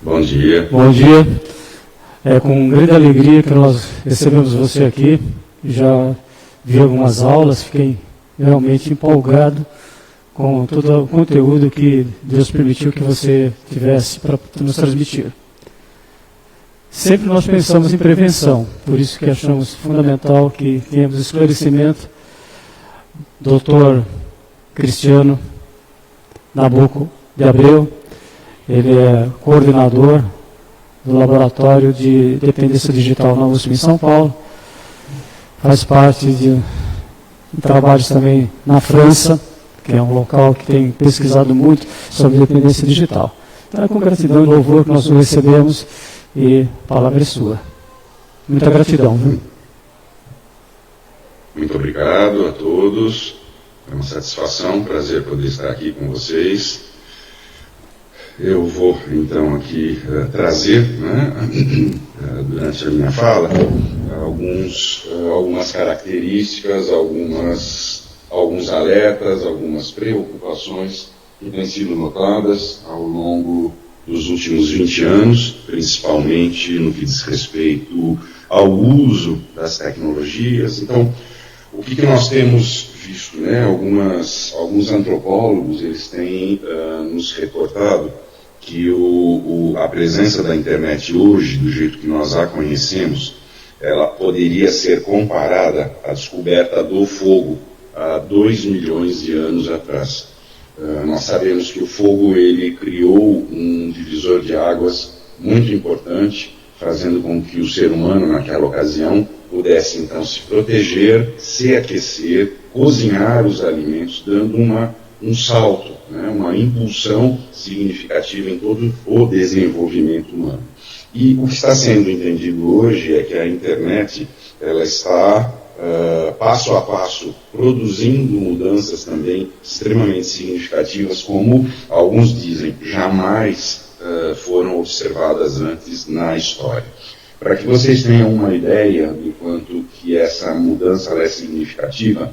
Bom dia. Bom dia. É com grande alegria que nós recebemos você aqui. Já vi algumas aulas, fiquei realmente empolgado com todo o conteúdo que Deus permitiu que você tivesse para nos transmitir. Sempre nós pensamos em prevenção, por isso que achamos fundamental que tenhamos esclarecimento. Dr. Cristiano Nabuco de Abreu, ele é coordenador do Laboratório de Dependência Digital na USP em São Paulo, faz parte de trabalhos também na França, que é um local que tem pesquisado muito sobre dependência digital. Então é com gratidão e louvor que nós o recebemos e a palavra é sua. Muita gratidão. Viu? Muito obrigado a todos. É uma satisfação, um prazer poder estar aqui com vocês. Eu vou, então, aqui trazer, durante a minha fala, algumas características, alguns alertas, algumas preocupações que têm sido notadas ao longo dos últimos 20 anos, principalmente no que diz respeito ao uso das tecnologias. Então, o que nós temos visto, alguns antropólogos eles têm nos reportado que a presença da internet hoje, do jeito que nós a conhecemos, ela poderia ser comparada à descoberta do fogo há 2 milhões de anos atrás. Nós sabemos que o fogo ele criou um divisor de águas muito importante, fazendo com que o ser humano, naquela ocasião, pudesse então se proteger, se aquecer, cozinhar os alimentos, dando um salto, uma impulsão significativa em todo o desenvolvimento humano. E o que está sendo entendido hoje é que a internet ela está passo a passo produzindo mudanças também extremamente significativas, como alguns dizem, jamais foram observadas antes na história. Para que vocês tenham uma ideia do quanto que essa mudança é significativa,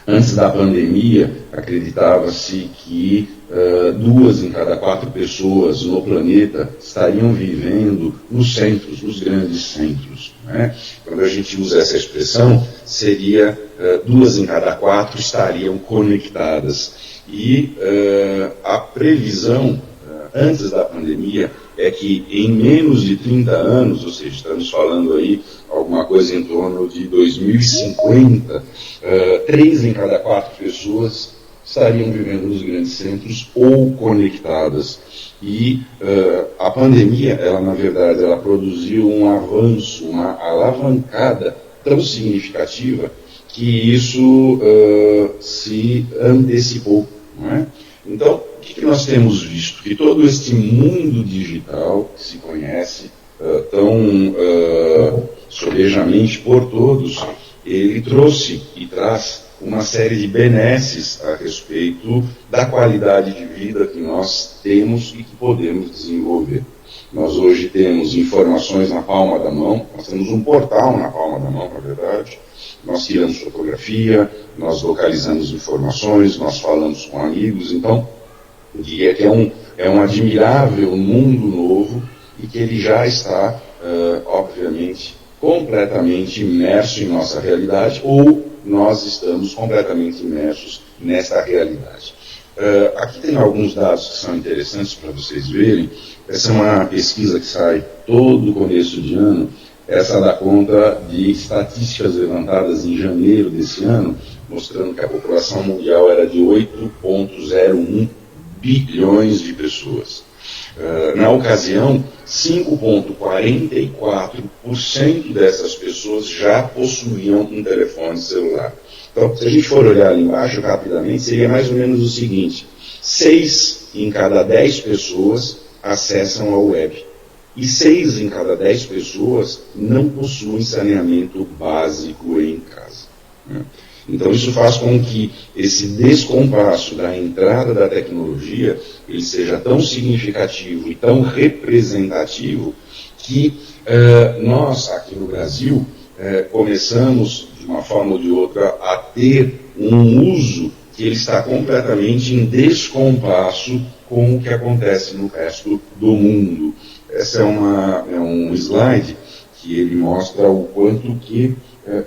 antes da pandemia, acreditava-se que 2 em cada 4 pessoas no planeta estariam vivendo nos centros, nos grandes centros. Quando a gente usa essa expressão, seria 2 em cada 4 estariam conectadas. E a previsão, antes da pandemia, é que em menos de 30 anos, ou seja, estamos falando aí alguma coisa em torno de 2050, 3 em cada 4 pessoas estariam vivendo nos grandes centros ou conectadas. E a pandemia, ela na verdade, ela produziu um avanço, uma alavancada tão significativa que isso se antecipou. Não é? Então, o que nós temos visto? Que todo este mundo digital que se conhece tão sobejamente por todos, ele trouxe e traz uma série de benesses a respeito da qualidade de vida que nós temos e que podemos desenvolver. Nós hoje temos informações na palma da mão, nós temos um portal na palma da mão, na verdade, nós tiramos fotografia, nós localizamos informações, nós falamos com amigos, então, eu diria que é um admirável mundo novo e que ele já está, obviamente, completamente imerso em nossa realidade, ou nós estamos completamente imersos nesta realidade. Aqui tem alguns dados que são interessantes para vocês verem. Essa é uma pesquisa que sai todo começo de ano. Essa dá conta de estatísticas levantadas em janeiro desse ano, mostrando que a população mundial era de 8,01 bilhões de pessoas. Na ocasião, 5,44% dessas pessoas já possuíam um telefone celular. Então, se a gente for olhar ali embaixo rapidamente, seria mais ou menos o seguinte: 6 em cada 10 pessoas acessam a web. E 6 em cada 10 pessoas não possuem saneamento básico em casa. Então isso faz com que esse descompasso da entrada da tecnologia ele seja tão significativo e tão representativo que nós aqui no Brasil começamos de uma forma ou de outra a ter um uso que que ele está completamente em descompasso com o que acontece no resto do mundo. Essa é um slide que ele mostra o quanto que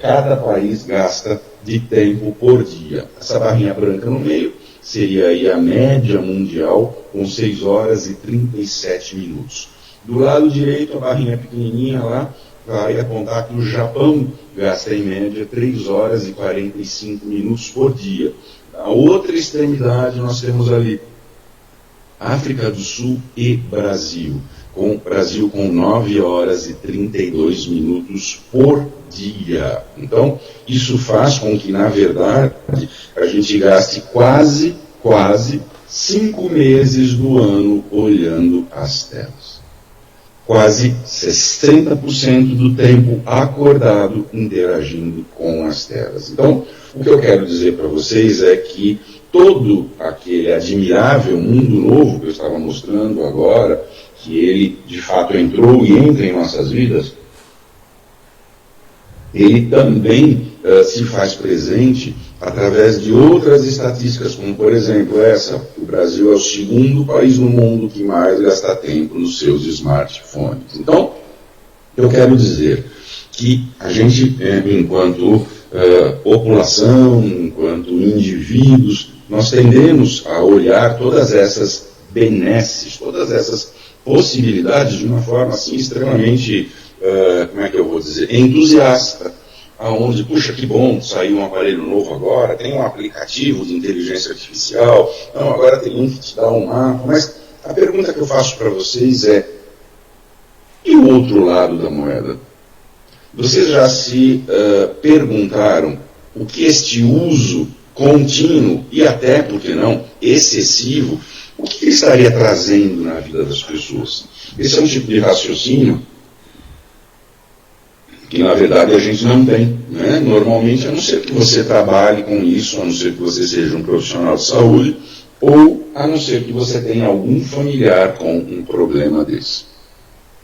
cada país gasta de tempo por dia. Essa barrinha branca no meio seria aí a média mundial, com 6 horas e 37 minutos. Do lado direito, a barrinha pequenininha lá vai apontar que o Japão gasta em média 3 horas e 45 minutos por dia. A outra extremidade nós temos ali África do Sul e Brasil. Brasil com 9 horas e 32 minutos por dia. Então, isso faz com que, na verdade, a gente gaste quase 5 meses do ano olhando as telas. Quase 60% do tempo acordado interagindo com as telas. Então, o que eu quero dizer para vocês é que todo aquele admirável mundo novo que eu estava mostrando agora, que ele de fato entrou e entra em nossas vidas, ele também se faz presente através de outras estatísticas, como por exemplo essa: o Brasil é o segundo país no mundo que mais gasta tempo nos seus smartphones. Então, eu quero dizer que a gente, enquanto população, enquanto indivíduos, nós tendemos a olhar todas essas benesses, todas essas possibilidades de uma forma assim extremamente, entusiasta, aonde, puxa, que bom, saiu um aparelho novo agora, tem um aplicativo de inteligência artificial, não, agora tem um que te dá um mapa, mas a pergunta que eu faço para vocês é: e o outro lado da moeda? Vocês já se perguntaram o que este uso contínuo e até, por que não, excessivo, o que ele estaria trazendo na vida das pessoas? Esse é um tipo de raciocínio que, na verdade, a gente não tem, né? Normalmente, a não ser que você trabalhe com isso, a não ser que você seja um profissional de saúde, ou a não ser que você tenha algum familiar com um problema desse.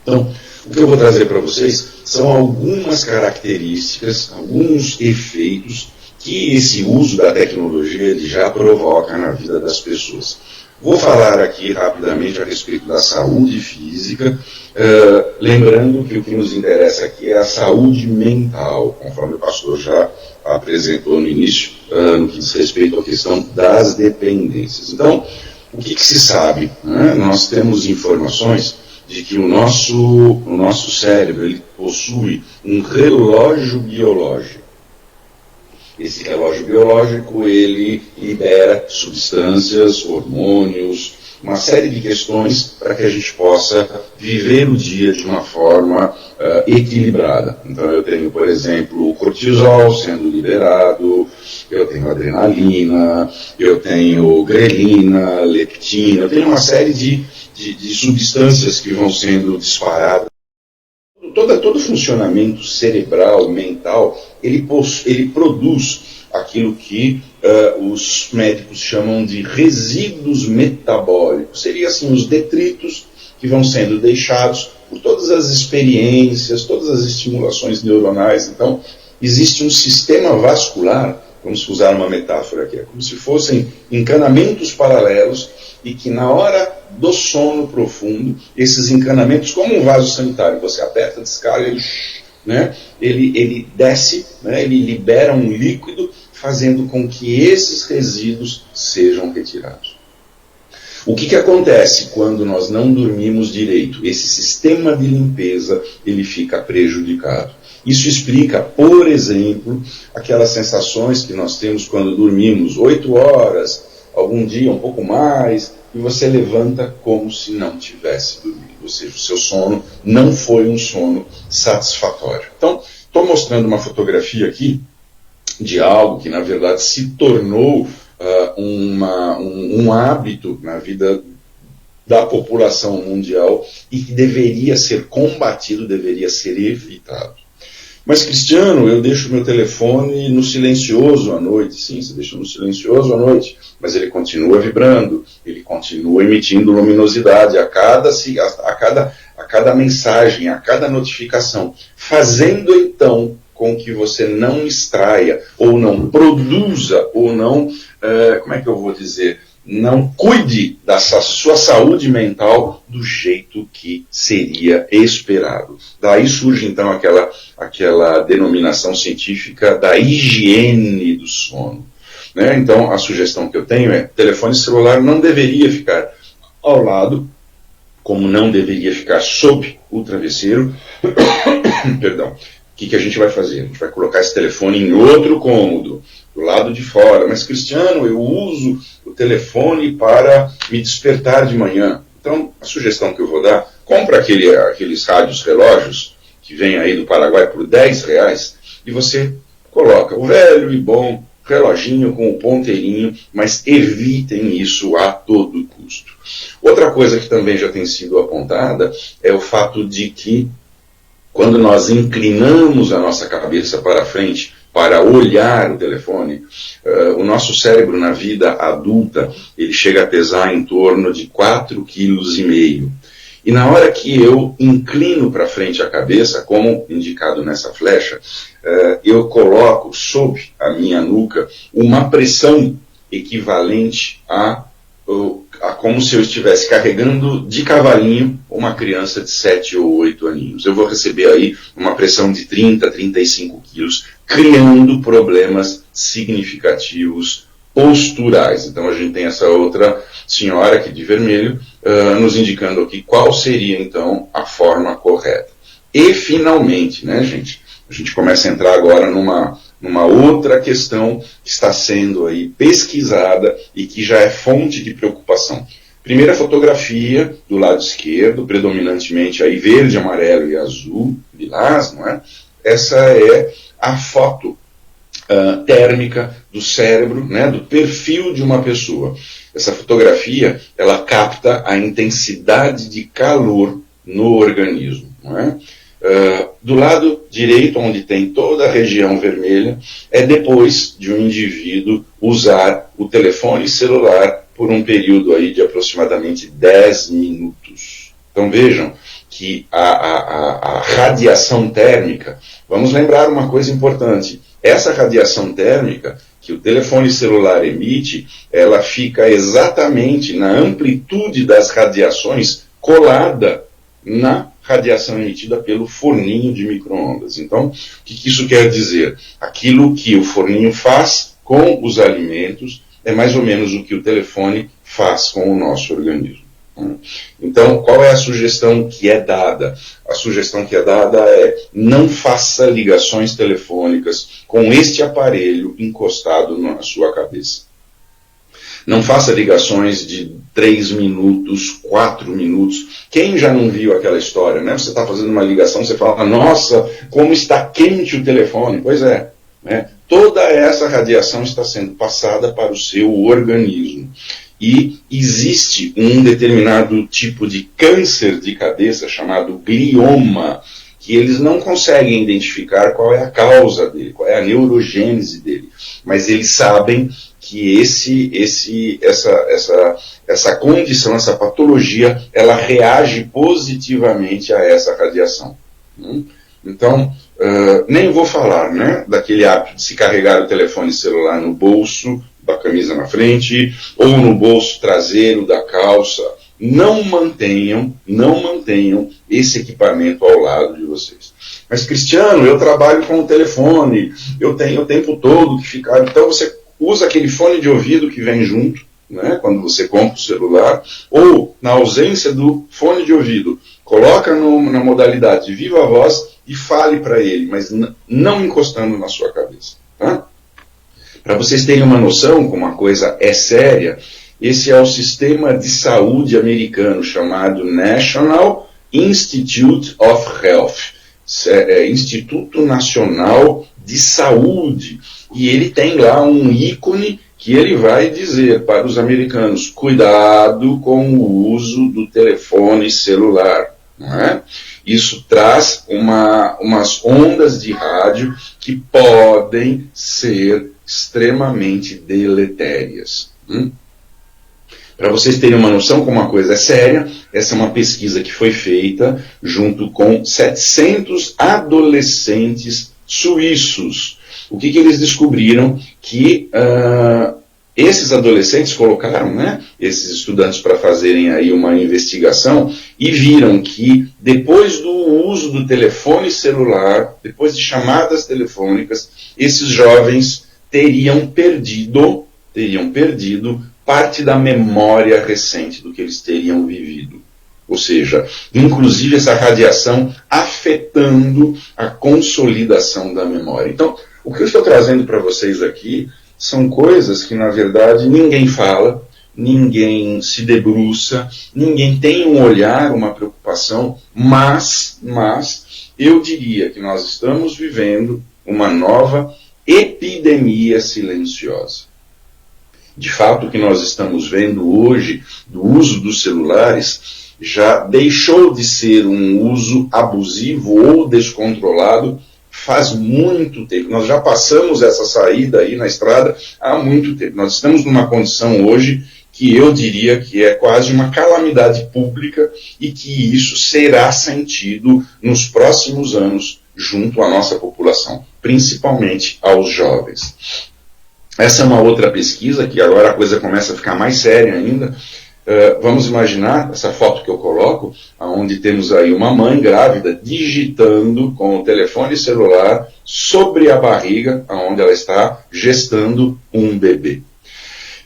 Então, o que eu vou trazer para vocês são algumas características, alguns efeitos que esse uso da tecnologia ele já provoca na vida das pessoas. Vou falar aqui rapidamente a respeito da saúde física, lembrando que o que nos interessa aqui é a saúde mental, conforme o pastor já apresentou no início, no que diz respeito à questão das dependências. Então, o que se sabe? Né? Nós temos informações de que o nosso cérebro ele possui um relógio biológico. Esse relógio biológico, ele libera substâncias, hormônios, uma série de questões para que a gente possa viver o dia de uma forma equilibrada. Então eu tenho, por exemplo, o cortisol sendo liberado, eu tenho adrenalina, eu tenho grelina, leptina, eu tenho uma série de substâncias que vão sendo disparadas. Todo funcionamento cerebral, mental, ele produz aquilo que os médicos chamam de resíduos metabólicos. Seria assim, os detritos que vão sendo deixados por todas as experiências, todas as estimulações neuronais. Então, existe um sistema vascular, vamos usar uma metáfora aqui, é como se fossem encanamentos paralelos e que na hora do sono profundo, esses encanamentos, como um vaso sanitário, você aperta, descarga, ele desce, né, ele libera um líquido, fazendo com que esses resíduos sejam retirados. O que acontece quando nós não dormimos direito? Esse sistema de limpeza ele fica prejudicado. Isso explica, por exemplo, aquelas sensações que nós temos quando dormimos 8 horas, algum dia um pouco mais, e você levanta como se não tivesse dormido. Ou seja, o seu sono não foi um sono satisfatório. Então, estou mostrando uma fotografia aqui de algo que, na verdade, se tornou um hábito na vida da população mundial e que deveria ser combatido, deveria ser evitado. Mas, Cristiano, eu deixo meu telefone no silencioso à noite. Sim, você deixa no silencioso à noite, mas ele continua vibrando, ele continua emitindo luminosidade a cada mensagem, a cada notificação, fazendo então com que você não extraia, ou não produza, ou não, como é que eu vou dizer, não cuide da sua saúde mental do jeito que seria esperado. Daí surge então aquela denominação científica da higiene do sono. Né? Então a sugestão que eu tenho é: telefone celular não deveria ficar ao lado, como não deveria ficar sob o travesseiro. Perdão. O que a gente vai fazer? A gente vai colocar esse telefone em outro cômodo, do lado de fora. Mas, Cristiano, eu uso o telefone para me despertar de manhã. Então, a sugestão que eu vou dar: compra aqueles rádios relógios que vem aí do Paraguai por R$10 e você coloca o velho e bom reloginho com o ponteirinho, mas evitem isso a todo custo. Outra coisa que também já tem sido apontada é o fato de que, quando nós inclinamos a nossa cabeça para frente para olhar o telefone, o nosso cérebro na vida adulta, ele chega a pesar em torno de 4,5 kg. E na hora que eu inclino para frente a cabeça, como indicado nessa flecha, eu coloco sob a minha nuca uma pressão equivalente a como se eu estivesse carregando de cavalinho uma criança de 7 ou 8 aninhos. Eu vou receber aí uma pressão de 30, 35 quilos, criando problemas significativos posturais. Então a gente tem essa outra senhora aqui de vermelho nos indicando aqui qual seria então a forma correta. E finalmente, né, gente, a gente começa a entrar agora numa outra questão que está sendo aí pesquisada e que já é fonte de preocupação. Primeira fotografia do lado esquerdo, predominantemente aí verde, amarelo e azul, lilás, não é? Essa é a foto térmica do cérebro, né, do perfil de uma pessoa. Essa fotografia, ela capta a intensidade de calor no organismo, não é? Do lado direito, onde tem toda a região vermelha, é depois de um indivíduo usar o telefone celular por um período aí de aproximadamente 10 minutos. Então vejam que a radiação térmica, vamos lembrar uma coisa importante: essa radiação térmica que o telefone celular emite, ela fica exatamente na amplitude das radiações colada na radiação emitida pelo forninho de micro-ondas. Então, o que isso quer dizer? Aquilo que o forninho faz com os alimentos é mais ou menos o que o telefone faz com o nosso organismo. Então, qual é a sugestão que é dada? A sugestão que é dada é: não faça ligações telefônicas com este aparelho encostado na sua cabeça. Não faça ligações de 3 minutos, 4 minutos. Quem já não viu aquela história, né? Você está fazendo uma ligação, você fala: nossa, como está quente o telefone. Pois é, né? Toda essa radiação está sendo passada para o seu organismo. E existe um determinado tipo de câncer de cabeça chamado glioma, que eles não conseguem identificar qual é a causa dele, qual é a neurogênese dele. Mas eles sabem que essa condição, essa patologia, ela reage positivamente a essa radiação. Então, nem vou falar, né, daquele hábito de se carregar o telefone celular no bolso da camisa na frente, ou no bolso traseiro da calça. Não mantenham esse equipamento ao lado de vocês. Mas, Cristiano, eu trabalho com o telefone, eu tenho o tempo todo que ficar. Então você usa aquele fone de ouvido que vem junto, né, quando você compra o celular, ou, na ausência do fone de ouvido, coloca na modalidade de viva voz e fale para ele, mas não encostando na sua cabeça. Tá? Para vocês terem uma noção como a coisa é séria, esse é o sistema de saúde americano chamado National Institute of Health, Instituto Nacional de Saúde, e ele tem lá um ícone que ele vai dizer para os americanos: cuidado com o uso do telefone celular. Não é? Isso traz umas ondas de rádio que podem ser extremamente deletérias. Para vocês terem uma noção como a coisa é séria, essa é uma pesquisa que foi feita junto com 700 adolescentes suíços. O que eles descobriram? Que esses adolescentes colocaram, né, esses estudantes para fazerem aí uma investigação e viram que depois do uso do telefone celular, depois de chamadas telefônicas, esses jovens teriam perdido parte da memória recente do que eles teriam vivido. Ou seja, inclusive essa radiação afetando a consolidação da memória. Então, o que eu estou trazendo para vocês aqui são coisas que, na verdade, ninguém fala, ninguém se debruça, ninguém tem um olhar, uma preocupação, mas eu diria que nós estamos vivendo uma nova epidemia silenciosa. De fato, o que nós estamos vendo hoje do uso dos celulares já deixou de ser um uso abusivo ou descontrolado faz muito tempo. Nós já passamos essa saída aí na estrada há muito tempo. Nós estamos numa condição hoje que eu diria que é quase uma calamidade pública e que isso será sentido nos próximos anos junto à nossa população, principalmente aos jovens. Essa é uma outra pesquisa, que agora a coisa começa a ficar mais séria ainda. Vamos imaginar essa foto que eu coloco, onde temos aí uma mãe grávida digitando com o telefone celular sobre a barriga, onde ela está gestando um bebê.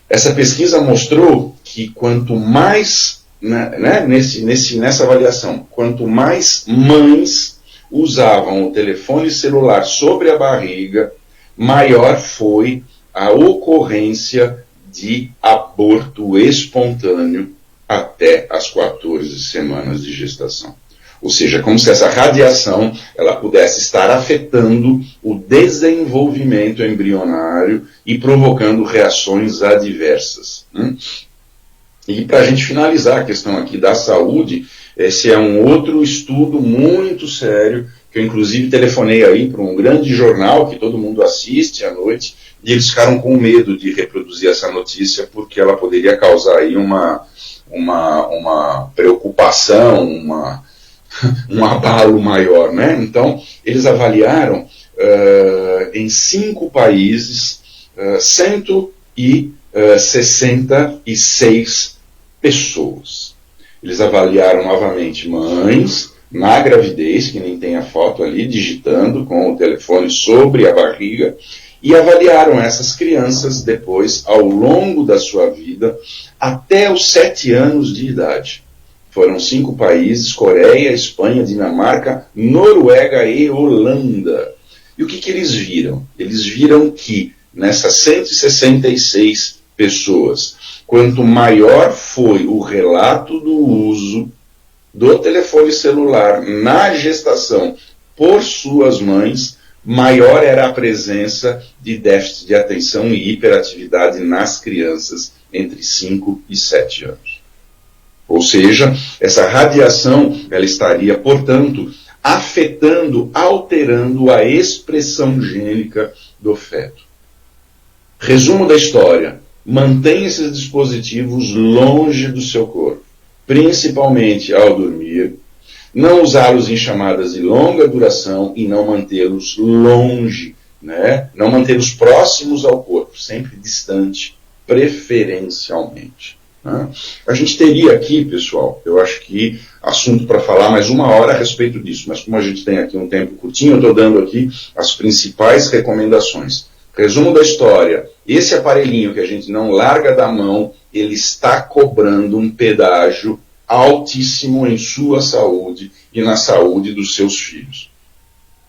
Essa pesquisa mostrou que quanto mais, nessa avaliação, quanto mais mães usavam o telefone celular sobre a barriga, maior foi a ocorrência de aborto espontâneo até as 14 semanas de gestação. Ou seja, como se essa radiação ela pudesse estar afetando o desenvolvimento embrionário e provocando reações adversas. E para a gente finalizar a questão aqui da saúde, esse é um outro estudo muito sério, que eu inclusive telefonei aí para um grande jornal que todo mundo assiste à noite, e eles ficaram com medo de reproduzir essa notícia porque ela poderia causar aí uma preocupação, um abalo maior, né? Então, eles avaliaram em 5 países 166 pessoas. Eles avaliaram novamente mães na gravidez, que nem tem a foto ali, digitando com o telefone sobre a barriga, e avaliaram essas crianças depois, ao longo da sua vida, até os 7 anos de idade. Foram 5 países: Coreia, Espanha, Dinamarca, Noruega e Holanda. E o que eles viram? Eles viram que nessas 166 pessoas, quanto maior foi o relato do uso do telefone celular na gestação por suas mães, maior era a presença de déficit de atenção e hiperatividade nas crianças entre 5 e 7 anos. Ou seja, essa radiação ela estaria, portanto, afetando, alterando a expressão gênica do feto. Resumo da história: mantenha esses dispositivos longe do seu corpo, principalmente ao dormir. Não usá-los em chamadas de longa duração e não mantê-los longe, né? Não mantê-los próximos ao corpo, sempre distante, preferencialmente. Né? A gente teria aqui, pessoal, eu acho que assunto para falar mais 1 hora a respeito disso, mas como a gente tem aqui um tempo curtinho, eu estou dando aqui as principais recomendações. Resumo da história: esse aparelhinho que a gente não larga da mão, ele está cobrando um pedágio altíssimo em sua saúde e na saúde dos seus filhos.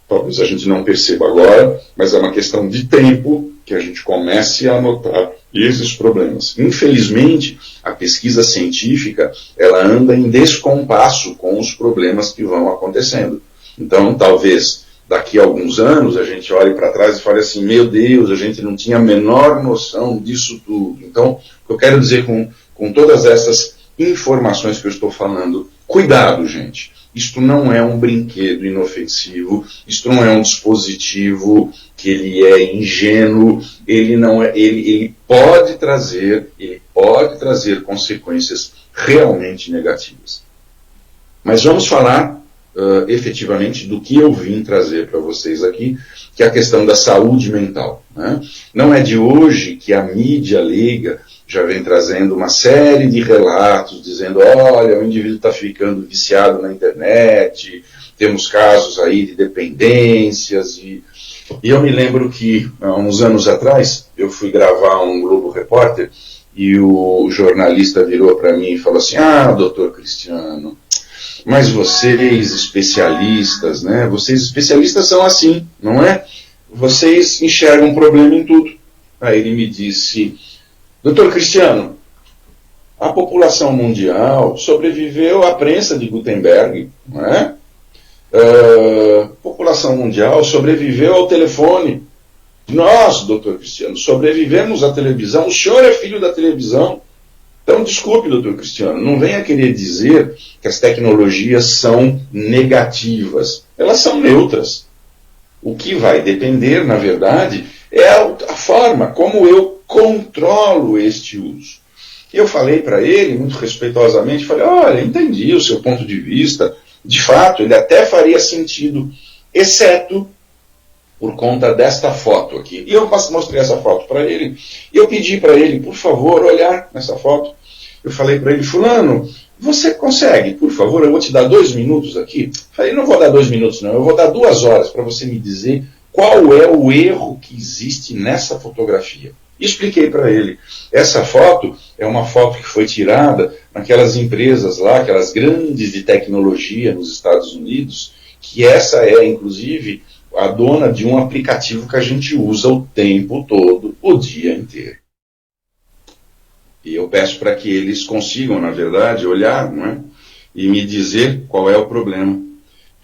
Talvez a gente não perceba agora, mas é uma questão de tempo que a gente comece a notar esses problemas. Infelizmente, a pesquisa científica ela anda em descompasso com os problemas que vão acontecendo. Então, talvez daqui a alguns anos a gente olhe para trás e fale assim: meu Deus, a gente não tinha a menor noção disso tudo. Então, o que eu quero dizer com todas essas informações que eu estou falando: cuidado, gente. Isto não é um brinquedo inofensivo, isto não é um dispositivo que ele é ingênuo, ele pode trazer consequências realmente negativas. Mas vamos falar efetivamente do que eu vim trazer para vocês aqui, que é a questão da saúde mental. Né? Não é de hoje que a mídia leiga já vem trazendo uma série de relatos, dizendo, olha, o indivíduo está ficando viciado na internet, temos casos aí de dependências, e eu me lembro que, há uns anos atrás, eu fui gravar um Globo Repórter, e o jornalista virou para mim e falou assim, doutor Cristiano, mas vocês especialistas, né, vocês especialistas são assim, não é? Vocês enxergam problema em tudo. Aí ele me disse, doutor Cristiano, a população mundial sobreviveu à prensa de Gutenberg, não é? A população mundial sobreviveu ao telefone. Nós, doutor Cristiano, sobrevivemos à televisão. O senhor é filho da televisão. Então, desculpe, doutor Cristiano, não venha querer dizer que as tecnologias são negativas. Elas são neutras. O que vai depender, na verdade, é a forma como eu controlo este uso. E eu falei para ele, muito respeitosamente, falei, olha, entendi o seu ponto de vista, de fato, ele até faria sentido, exceto por conta desta foto aqui. E eu mostrei essa foto para ele, e eu pedi para ele, por favor, olhar nessa foto. Eu falei para ele, fulano, você consegue, por favor, eu vou te dar 2 minutos aqui? Falei, não vou dar 2 minutos não, eu vou dar 2 horas para você me dizer qual é o erro que existe nessa fotografia. E expliquei para ele, essa foto é uma foto que foi tirada naquelas empresas lá, aquelas grandes de tecnologia nos Estados Unidos, que essa é, inclusive, a dona de um aplicativo que a gente usa o tempo todo, o dia inteiro. E eu peço para que eles consigam, na verdade, olhar, não é? E me dizer qual é o problema.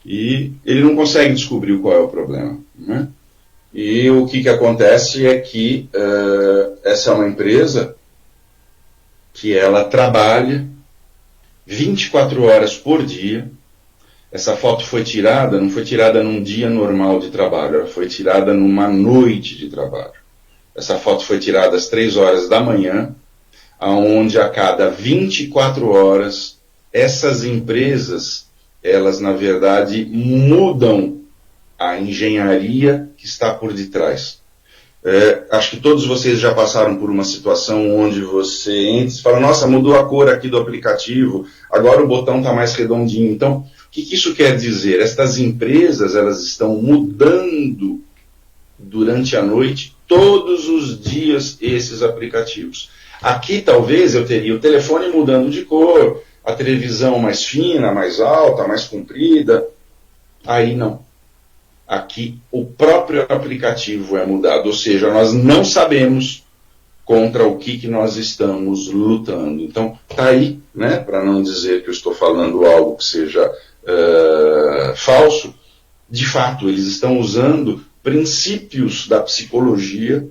E ele não consegue descobrir qual é o problema, não é? E o que acontece é que essa é uma empresa que ela trabalha 24 horas por dia. Essa foto foi tirada, não foi tirada num dia normal de trabalho, ela foi tirada numa noite de trabalho. Essa foto foi tirada às 3 horas da manhã, onde a cada 24 horas essas empresas, elas na verdade mudam a engenharia que está por detrás. Acho que todos vocês já passaram por uma situação onde você entra e fala, nossa, mudou a cor aqui do aplicativo, agora o botão está mais redondinho. Então, o que isso quer dizer? Estas empresas, elas estão mudando durante a noite, todos os dias, esses aplicativos. Aqui, talvez, eu teria o telefone mudando de cor, a televisão mais fina, mais alta, mais comprida. Aí não. Aqui, o próprio aplicativo é mudado, ou seja, nós não sabemos contra o que nós estamos lutando. Então, está aí, né, para não dizer que eu estou falando algo que seja falso, de fato, eles estão usando princípios da psicologia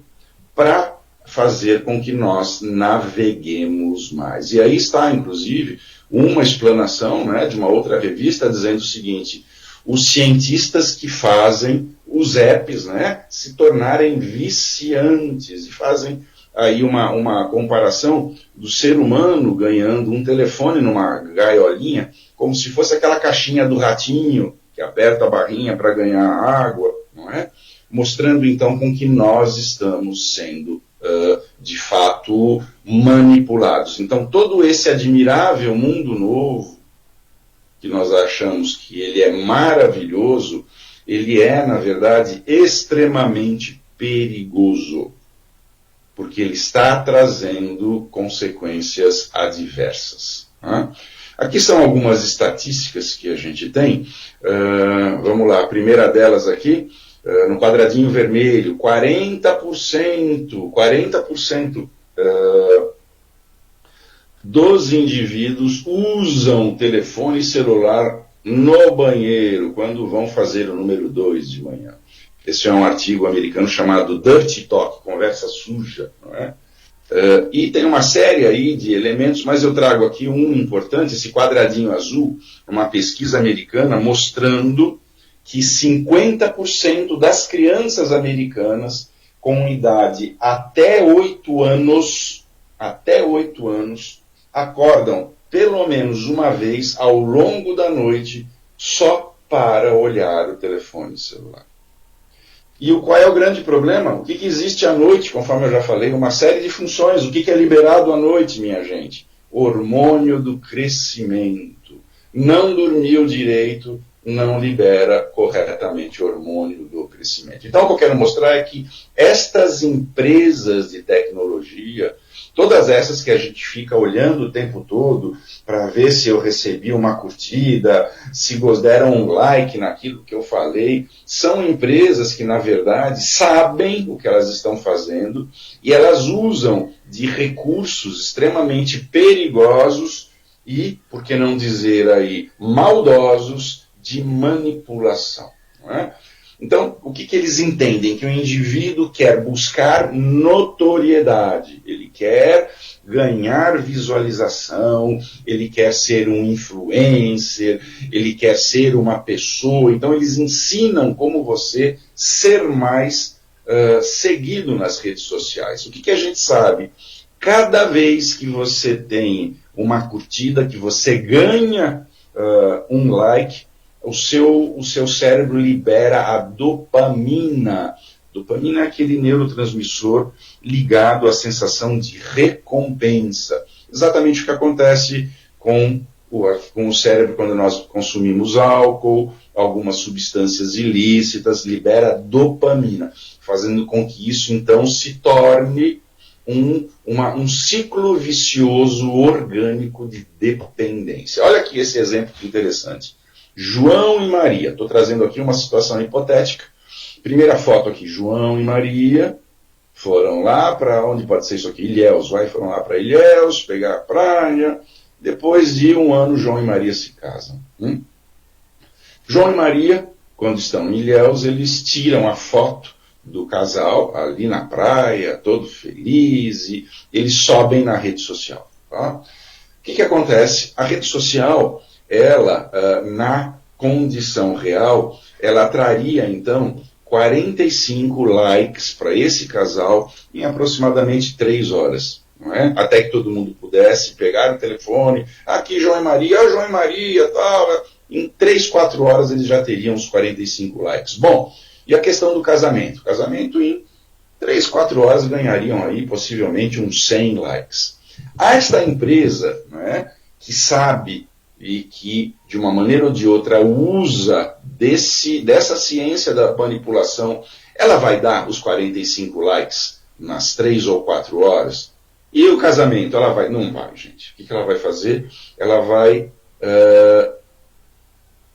para fazer com que nós naveguemos mais. E aí está, inclusive, uma explanação, né, de uma outra revista dizendo o seguinte, os cientistas que fazem os apps, né, se tornarem viciantes, e fazem aí uma comparação do ser humano ganhando um telefone numa gaiolinha, como se fosse aquela caixinha do ratinho, que aperta a barrinha para ganhar água, não é? Mostrando então com que nós estamos sendo, de fato, manipulados. Então todo esse admirável mundo novo, que nós achamos que ele é maravilhoso, ele é, na verdade, extremamente perigoso, porque ele está trazendo consequências adversas. Né? Aqui são algumas estatísticas que a gente tem. Vamos lá, a primeira delas aqui, no quadradinho vermelho, 40% dos indivíduos usam telefone celular no banheiro, quando vão fazer o número 2 de manhã. Esse é um artigo americano chamado Dirty Talk, conversa suja, não é? E tem uma série aí de elementos, mas eu trago aqui um importante, esse quadradinho azul, uma pesquisa americana mostrando que 50% das crianças americanas com idade até 8 anos, acordam pelo menos uma vez ao longo da noite só para olhar o telefone celular. E qual é o grande problema? O que existe à noite, conforme eu já falei, uma série de funções. O que é liberado à noite, minha gente? Hormônio do crescimento. Não dormiu direito, não libera corretamente o hormônio do crescimento. Então, o que eu quero mostrar é que estas empresas de tecnologia, todas essas que a gente fica olhando o tempo todo para ver se eu recebi uma curtida, se deram um like naquilo que eu falei, são empresas que, na verdade, sabem o que elas estão fazendo e elas usam de recursos extremamente perigosos e, por que não dizer aí, maldosos de manipulação. Não é? Então, o que eles entendem? Que o indivíduo quer buscar notoriedade, ele quer ganhar visualização, ele quer ser um influencer, ele quer ser uma pessoa. Então, eles ensinam como você ser mais seguido nas redes sociais. O que a gente sabe? Cada vez que você tem uma curtida, que você ganha um like, o seu cérebro libera a dopamina. Dopamina é aquele neurotransmissor ligado à sensação de recompensa. Exatamente o que acontece com o cérebro quando nós consumimos álcool, algumas substâncias ilícitas, libera dopamina, fazendo com que isso então se torne um ciclo vicioso orgânico de dependência. Olha aqui esse exemplo que interessante. João e Maria. Estou trazendo aqui uma situação hipotética. Primeira foto aqui, João e Maria foram lá para, onde pode ser isso aqui? Ilhéus. Foram lá para Ilhéus, pegar a praia. Depois de um ano, João e Maria se casam. João e Maria, quando estão em Ilhéus, eles tiram a foto do casal ali na praia, todo feliz, e eles sobem na rede social. Tá? O que acontece? A rede social, ela, na condição real, ela traria, então, 45 likes para esse casal em aproximadamente 3 horas. Não é? Até que todo mundo pudesse pegar o telefone, aqui João e Maria, tal. Em 3, 4 horas eles já teriam os 45 likes. Bom, e a questão do casamento? O casamento em 3, 4 horas ganhariam aí possivelmente uns 100 likes. Esta empresa, não é, que sabe e que, de uma maneira ou de outra, usa dessa ciência da manipulação, ela vai dar os 45 likes nas 3 ou 4 horas. E o casamento? Ela vai? Não vai, gente. O que ela vai fazer? Ela vai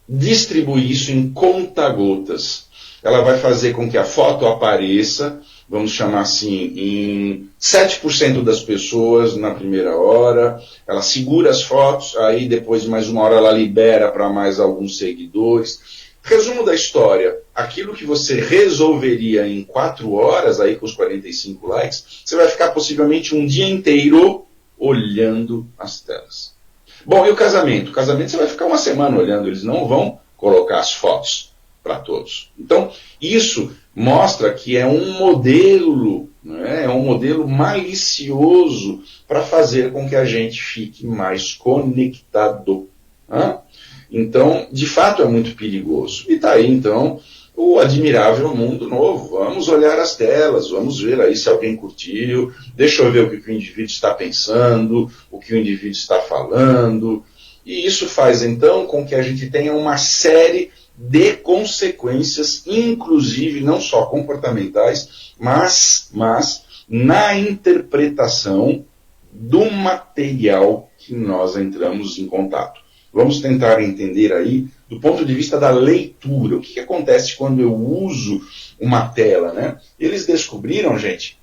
distribuir isso em conta-gotas. Ela vai fazer com que a foto apareça, vamos chamar assim, em 7% das pessoas na primeira hora. Ela segura as fotos, aí depois de mais uma hora ela libera para mais alguns seguidores. Resumo da história, aquilo que você resolveria em 4 horas, aí com os 45 likes, você vai ficar possivelmente um dia inteiro olhando as telas. Bom, e o casamento? O casamento você vai ficar uma semana olhando, eles não vão colocar as fotos para todos. Então, isso mostra que é um modelo, né? É um modelo malicioso para fazer com que a gente fique mais conectado. Né? Então, de fato, é muito perigoso. E está aí, então, o admirável mundo novo. Vamos olhar as telas, vamos ver aí se alguém curtiu, deixa eu ver o que o indivíduo está pensando, o que o indivíduo está falando. E isso faz, então, com que a gente tenha uma série de consequências, inclusive não só comportamentais, mas na interpretação do material que nós entramos em contato. Vamos tentar entender aí do ponto de vista da leitura. O que acontece quando eu uso uma tela, né? Eles descobriram, gente,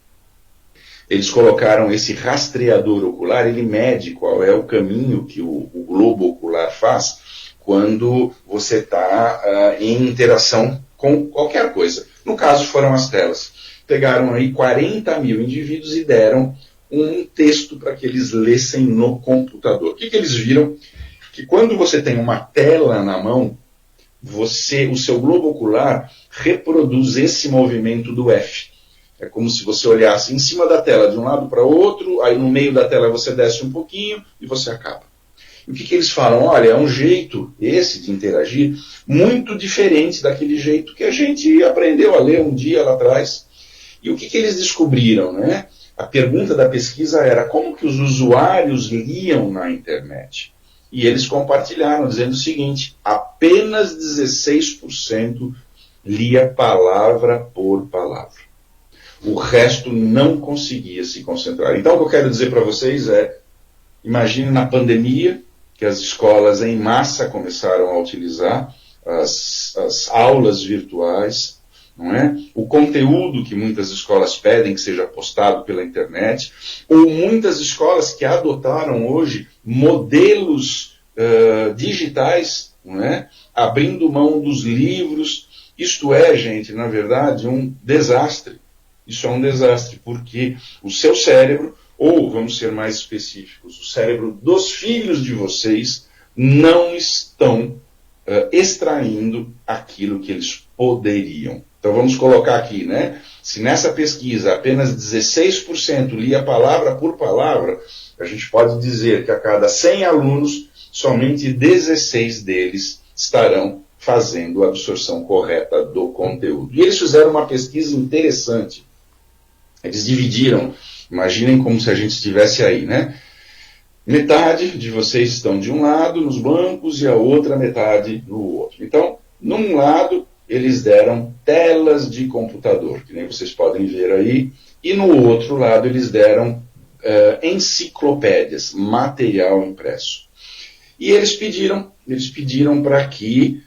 eles colocaram esse rastreador ocular, ele mede qual é o caminho que o globo ocular faz quando você está em interação com qualquer coisa. No caso, foram as telas. Pegaram aí 40 mil indivíduos e deram um texto para que eles lessem no computador. O que eles viram? Que quando você tem uma tela na mão, o seu globo ocular reproduz esse movimento do F. É como se você olhasse em cima da tela de um lado para o outro, aí no meio da tela você desce um pouquinho e você acaba. E o que eles falam? Olha, é um jeito, esse de interagir, muito diferente daquele jeito que a gente aprendeu a ler um dia lá atrás. E o que eles descobriram, né? A pergunta da pesquisa era como que os usuários liam na internet. E eles compartilharam, dizendo o seguinte, apenas 16% lia palavra por palavra. O resto não conseguia se concentrar. Então, o que eu quero dizer para vocês é, imagine na pandemia, que as escolas em massa começaram a utilizar as aulas virtuais, não é? O conteúdo que muitas escolas pedem que seja postado pela internet, ou muitas escolas que adotaram hoje modelos digitais, não é? Abrindo mão dos livros. Isto é, gente, na verdade, um desastre. Isso é um desastre, porque o seu cérebro, ou vamos ser mais específicos, o cérebro dos filhos de vocês não estão extraindo aquilo que eles poderiam. Então vamos colocar aqui, né? Se nessa pesquisa apenas 16% lia palavra por palavra, a gente pode dizer que a cada 100 alunos, somente 16 deles estarão fazendo a absorção correta do conteúdo. E eles fizeram uma pesquisa interessante. Eles dividiram, imaginem como se a gente estivesse aí, né? Metade de vocês estão de um lado, nos bancos, e a outra metade no outro. Então, num lado, eles deram telas de computador, que nem vocês podem ver aí, e no outro lado eles deram enciclopédias, material impresso. E eles pediram para que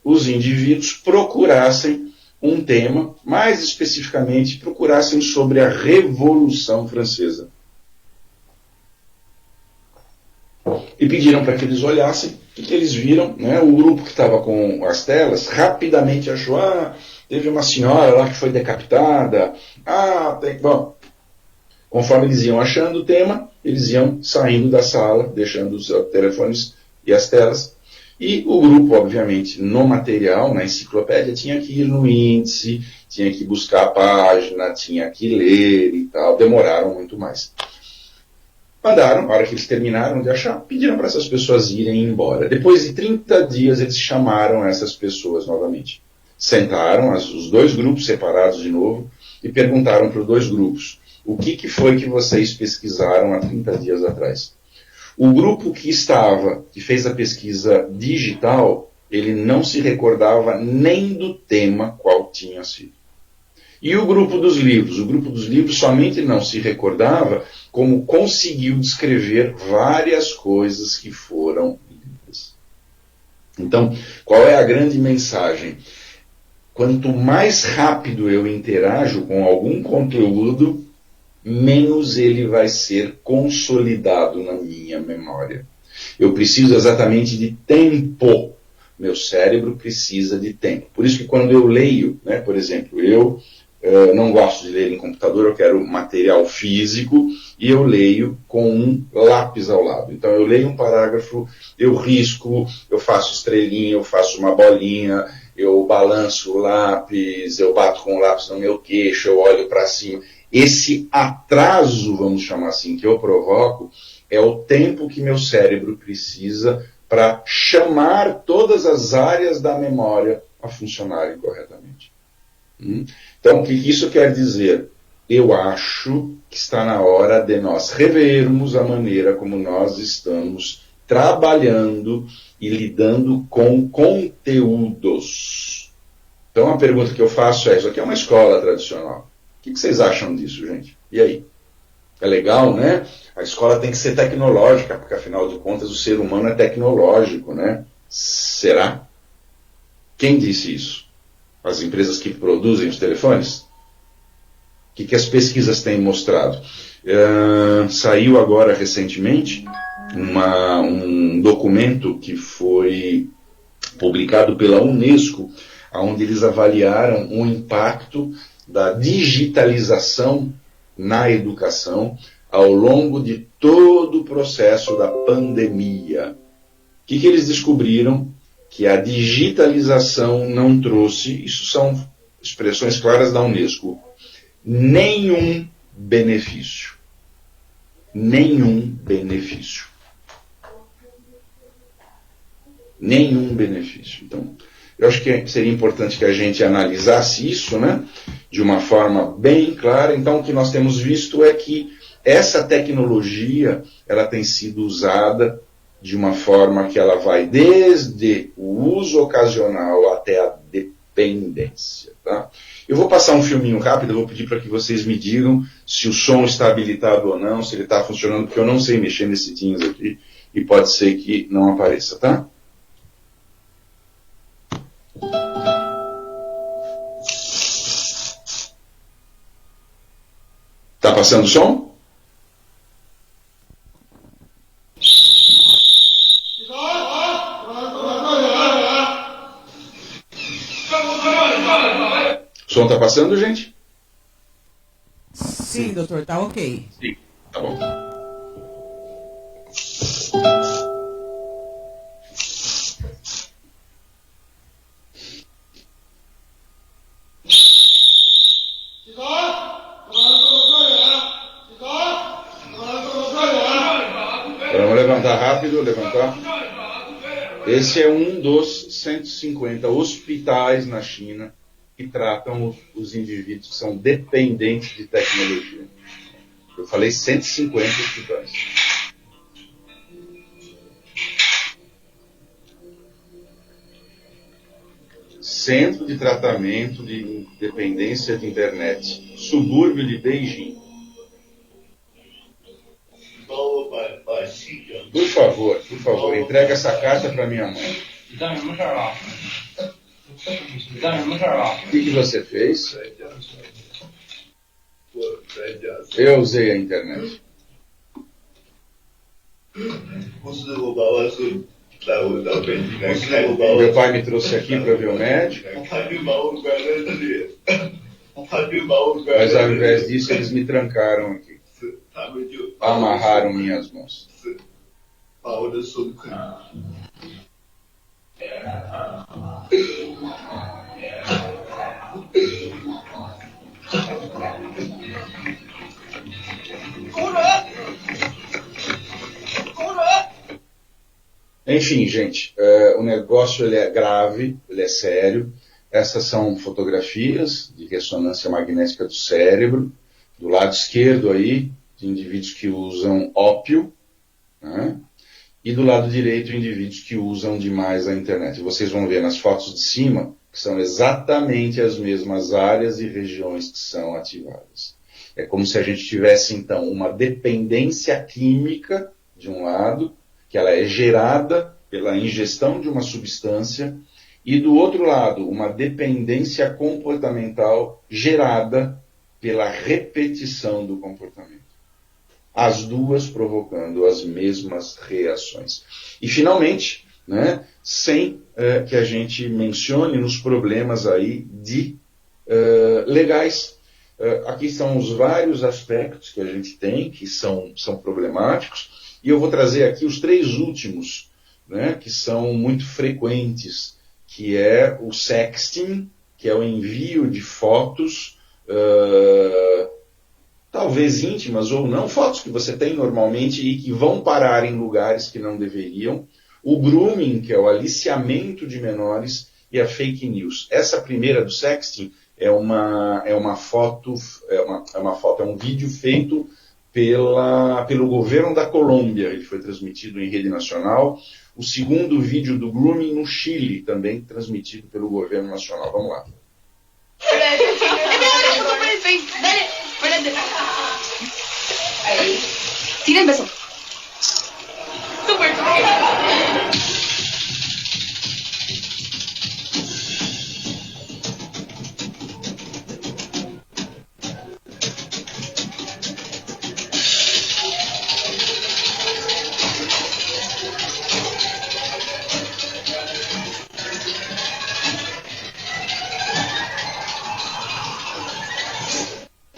os indivíduos procurassem um tema, mais especificamente, procurassem sobre a Revolução Francesa. E pediram para que eles olhassem o que eles viram, né? O grupo que estava com as telas rapidamente achou, teve uma senhora lá que foi decapitada, bom, conforme eles iam achando o tema, eles iam saindo da sala, deixando os telefones e as telas, e o grupo, obviamente, no material, na enciclopédia, tinha que ir no índice, tinha que buscar a página, tinha que ler e tal, demoraram muito mais. Mandaram, na hora que eles terminaram de achar, pediram para essas pessoas irem embora. Depois de 30 dias, eles chamaram essas pessoas novamente. Sentaram os dois grupos separados de novo e perguntaram para os dois grupos, o que foi que vocês pesquisaram há 30 dias atrás? O grupo que fez a pesquisa digital, ele não se recordava nem do tema qual tinha sido. E o grupo dos livros somente não se recordava como conseguiu descrever várias coisas que foram lidas. Então, qual é a grande mensagem? Quanto mais rápido eu interajo com algum conteúdo, menos ele vai ser consolidado na minha memória. Eu preciso exatamente de tempo. Meu cérebro precisa de tempo. Por isso que quando eu leio, né, por exemplo, eu não gosto de ler em computador, eu quero material físico e eu leio com um lápis ao lado. Então eu leio um parágrafo, eu risco, eu faço estrelinha, eu faço uma bolinha, eu balanço o lápis, eu bato com o lápis no meu queixo, eu olho para cima. Esse atraso, vamos chamar assim, que eu provoco, é o tempo que meu cérebro precisa para chamar todas as áreas da memória a funcionarem corretamente. Então, o que isso quer dizer? Eu acho que está na hora de nós revermos a maneira como nós estamos trabalhando e lidando com conteúdos. Então, a pergunta que eu faço é, isso aqui é uma escola tradicional. O que vocês acham disso, gente? E aí? É legal, né? A escola tem que ser tecnológica, porque, afinal de contas, o ser humano é tecnológico, né? Será? Quem disse isso? As empresas que produzem os telefones? O que as pesquisas têm mostrado? Saiu agora, recentemente, um documento que foi publicado pela Unesco, onde eles avaliaram o impacto da digitalização na educação ao longo de todo o processo da pandemia. O que eles descobriram? Que a digitalização não trouxe, isso são expressões claras da Unesco, nenhum benefício. Nenhum benefício. Nenhum benefício. Então, eu acho que seria importante que a gente analisasse isso, né, de uma forma bem clara. Então, o que nós temos visto é que essa tecnologia ela tem sido usada de uma forma que ela vai desde o uso ocasional até a dependência. Tá? Eu vou passar um filminho rápido, eu vou pedir para que vocês me digam se o som está habilitado ou não, se ele está funcionando, porque eu não sei mexer nesses Teams aqui e pode ser que não apareça, tá? Tá passando o som? O som tá passando, gente? Sim, doutor, tá ok. Sim, tá bom. Vamos levantar rápido, levantar. Esse é um dos 150 hospitais na China que tratam os indivíduos que são dependentes de tecnologia. Eu falei 150 hospitais. Centro de Tratamento de Dependência de Internet, subúrbio de Beijing. Por favor, entrega essa carta para minha mãe. O que você fez? Eu usei a internet. Meu pai me trouxe aqui para ver o médico. Mas ao invés disso, eles me trancaram aqui. Amarraram minhas mãos. Enfim, gente, o negócio ele é grave, ele é sério. Essas são fotografias de ressonância magnética do cérebro, do lado esquerdo aí, de indivíduos que usam ópio, né? E do lado direito, indivíduos que usam demais a internet. Vocês vão ver nas fotos de cima que são exatamente as mesmas áreas e regiões que são ativadas. É como se a gente tivesse, então, uma dependência química, de um lado, que ela é gerada pela ingestão de uma substância, e do outro lado, uma dependência comportamental gerada pela repetição do comportamento. As duas provocando as mesmas reações. E, finalmente, né, sem que a gente mencione nos problemas aí legais. Aqui são os vários aspectos que a gente tem, que são problemáticos, e eu vou trazer aqui os 3 últimos, né, que são muito frequentes, que é o sexting, que é o envio de fotos, talvez íntimas ou não, fotos que você tem normalmente e que vão parar em lugares que não deveriam, o grooming, que é o aliciamento de menores, e a fake news. Essa primeira do sexting é um vídeo feito pelo governo da Colômbia, ele foi transmitido em rede nacional. O segundo vídeo do grooming no Chile, também transmitido pelo governo nacional. Vamos lá. Ahí. Tira el beso. Súper.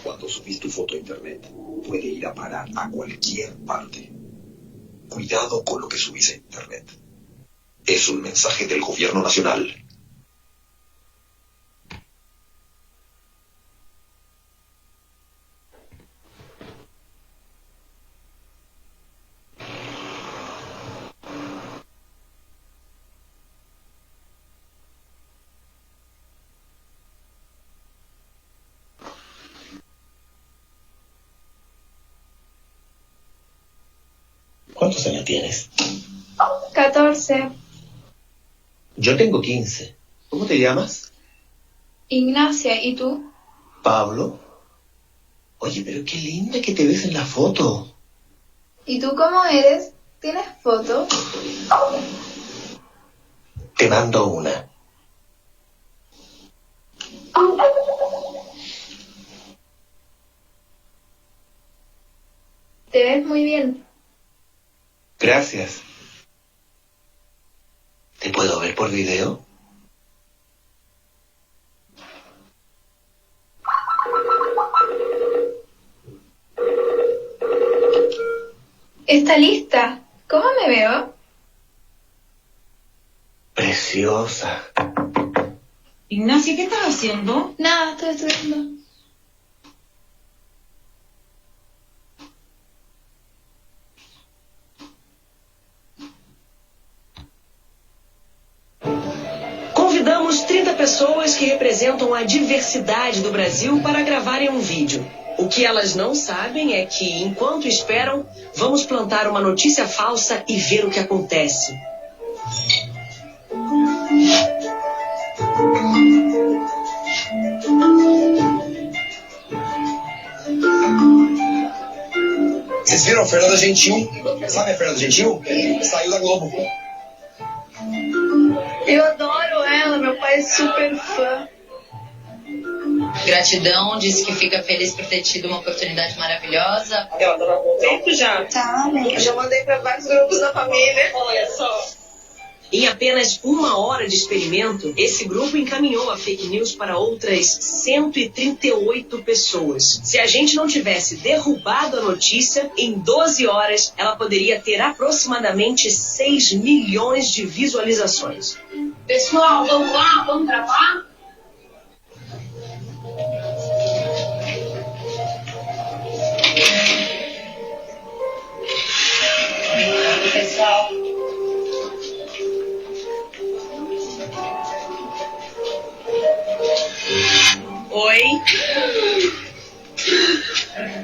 Cuando subís tu foto a internet, puede ir a parar a cualquier parte. Cuidado con lo que subís a internet. Es un mensaje del gobierno nacional. ¿Cuántos años tienes? 14. Yo tengo 15. ¿Cómo te llamas? Ignacia, ¿y tú? Pablo. Oye, pero qué linda que te ves en la foto. ¿Y tú cómo eres? ¿Tienes foto? Te mando una. Te ves muy bien. Gracias. ¿Te puedo ver por video? ¿Está lista? ¿Cómo me veo? Preciosa. Ignacia, ¿qué estás haciendo? Nada, estoy estudiando. Convidamos 30 pessoas que representam a diversidade do Brasil para gravarem um vídeo. O que elas não sabem é que, enquanto esperam, vamos plantar uma notícia falsa e ver o que acontece. Vocês viram a Fernanda Gentil? Sabe a Fernanda Gentil? Saiu da Globo. Eu adoro ela, meu pai é super fã. Gratidão, disse que fica feliz por ter tido uma oportunidade maravilhosa. Ela tá há algum tempo já. Tá, eu já mandei pra vários grupos da família. Olha só. Em apenas 1 hora de experimento, esse grupo encaminhou a fake news para outras 138 pessoas. Se a gente não tivesse derrubado a notícia, em 12 horas ela poderia ter aproximadamente 6 milhões de visualizações. Pessoal, vamos lá? Vamos gravar? Pessoal. Oi?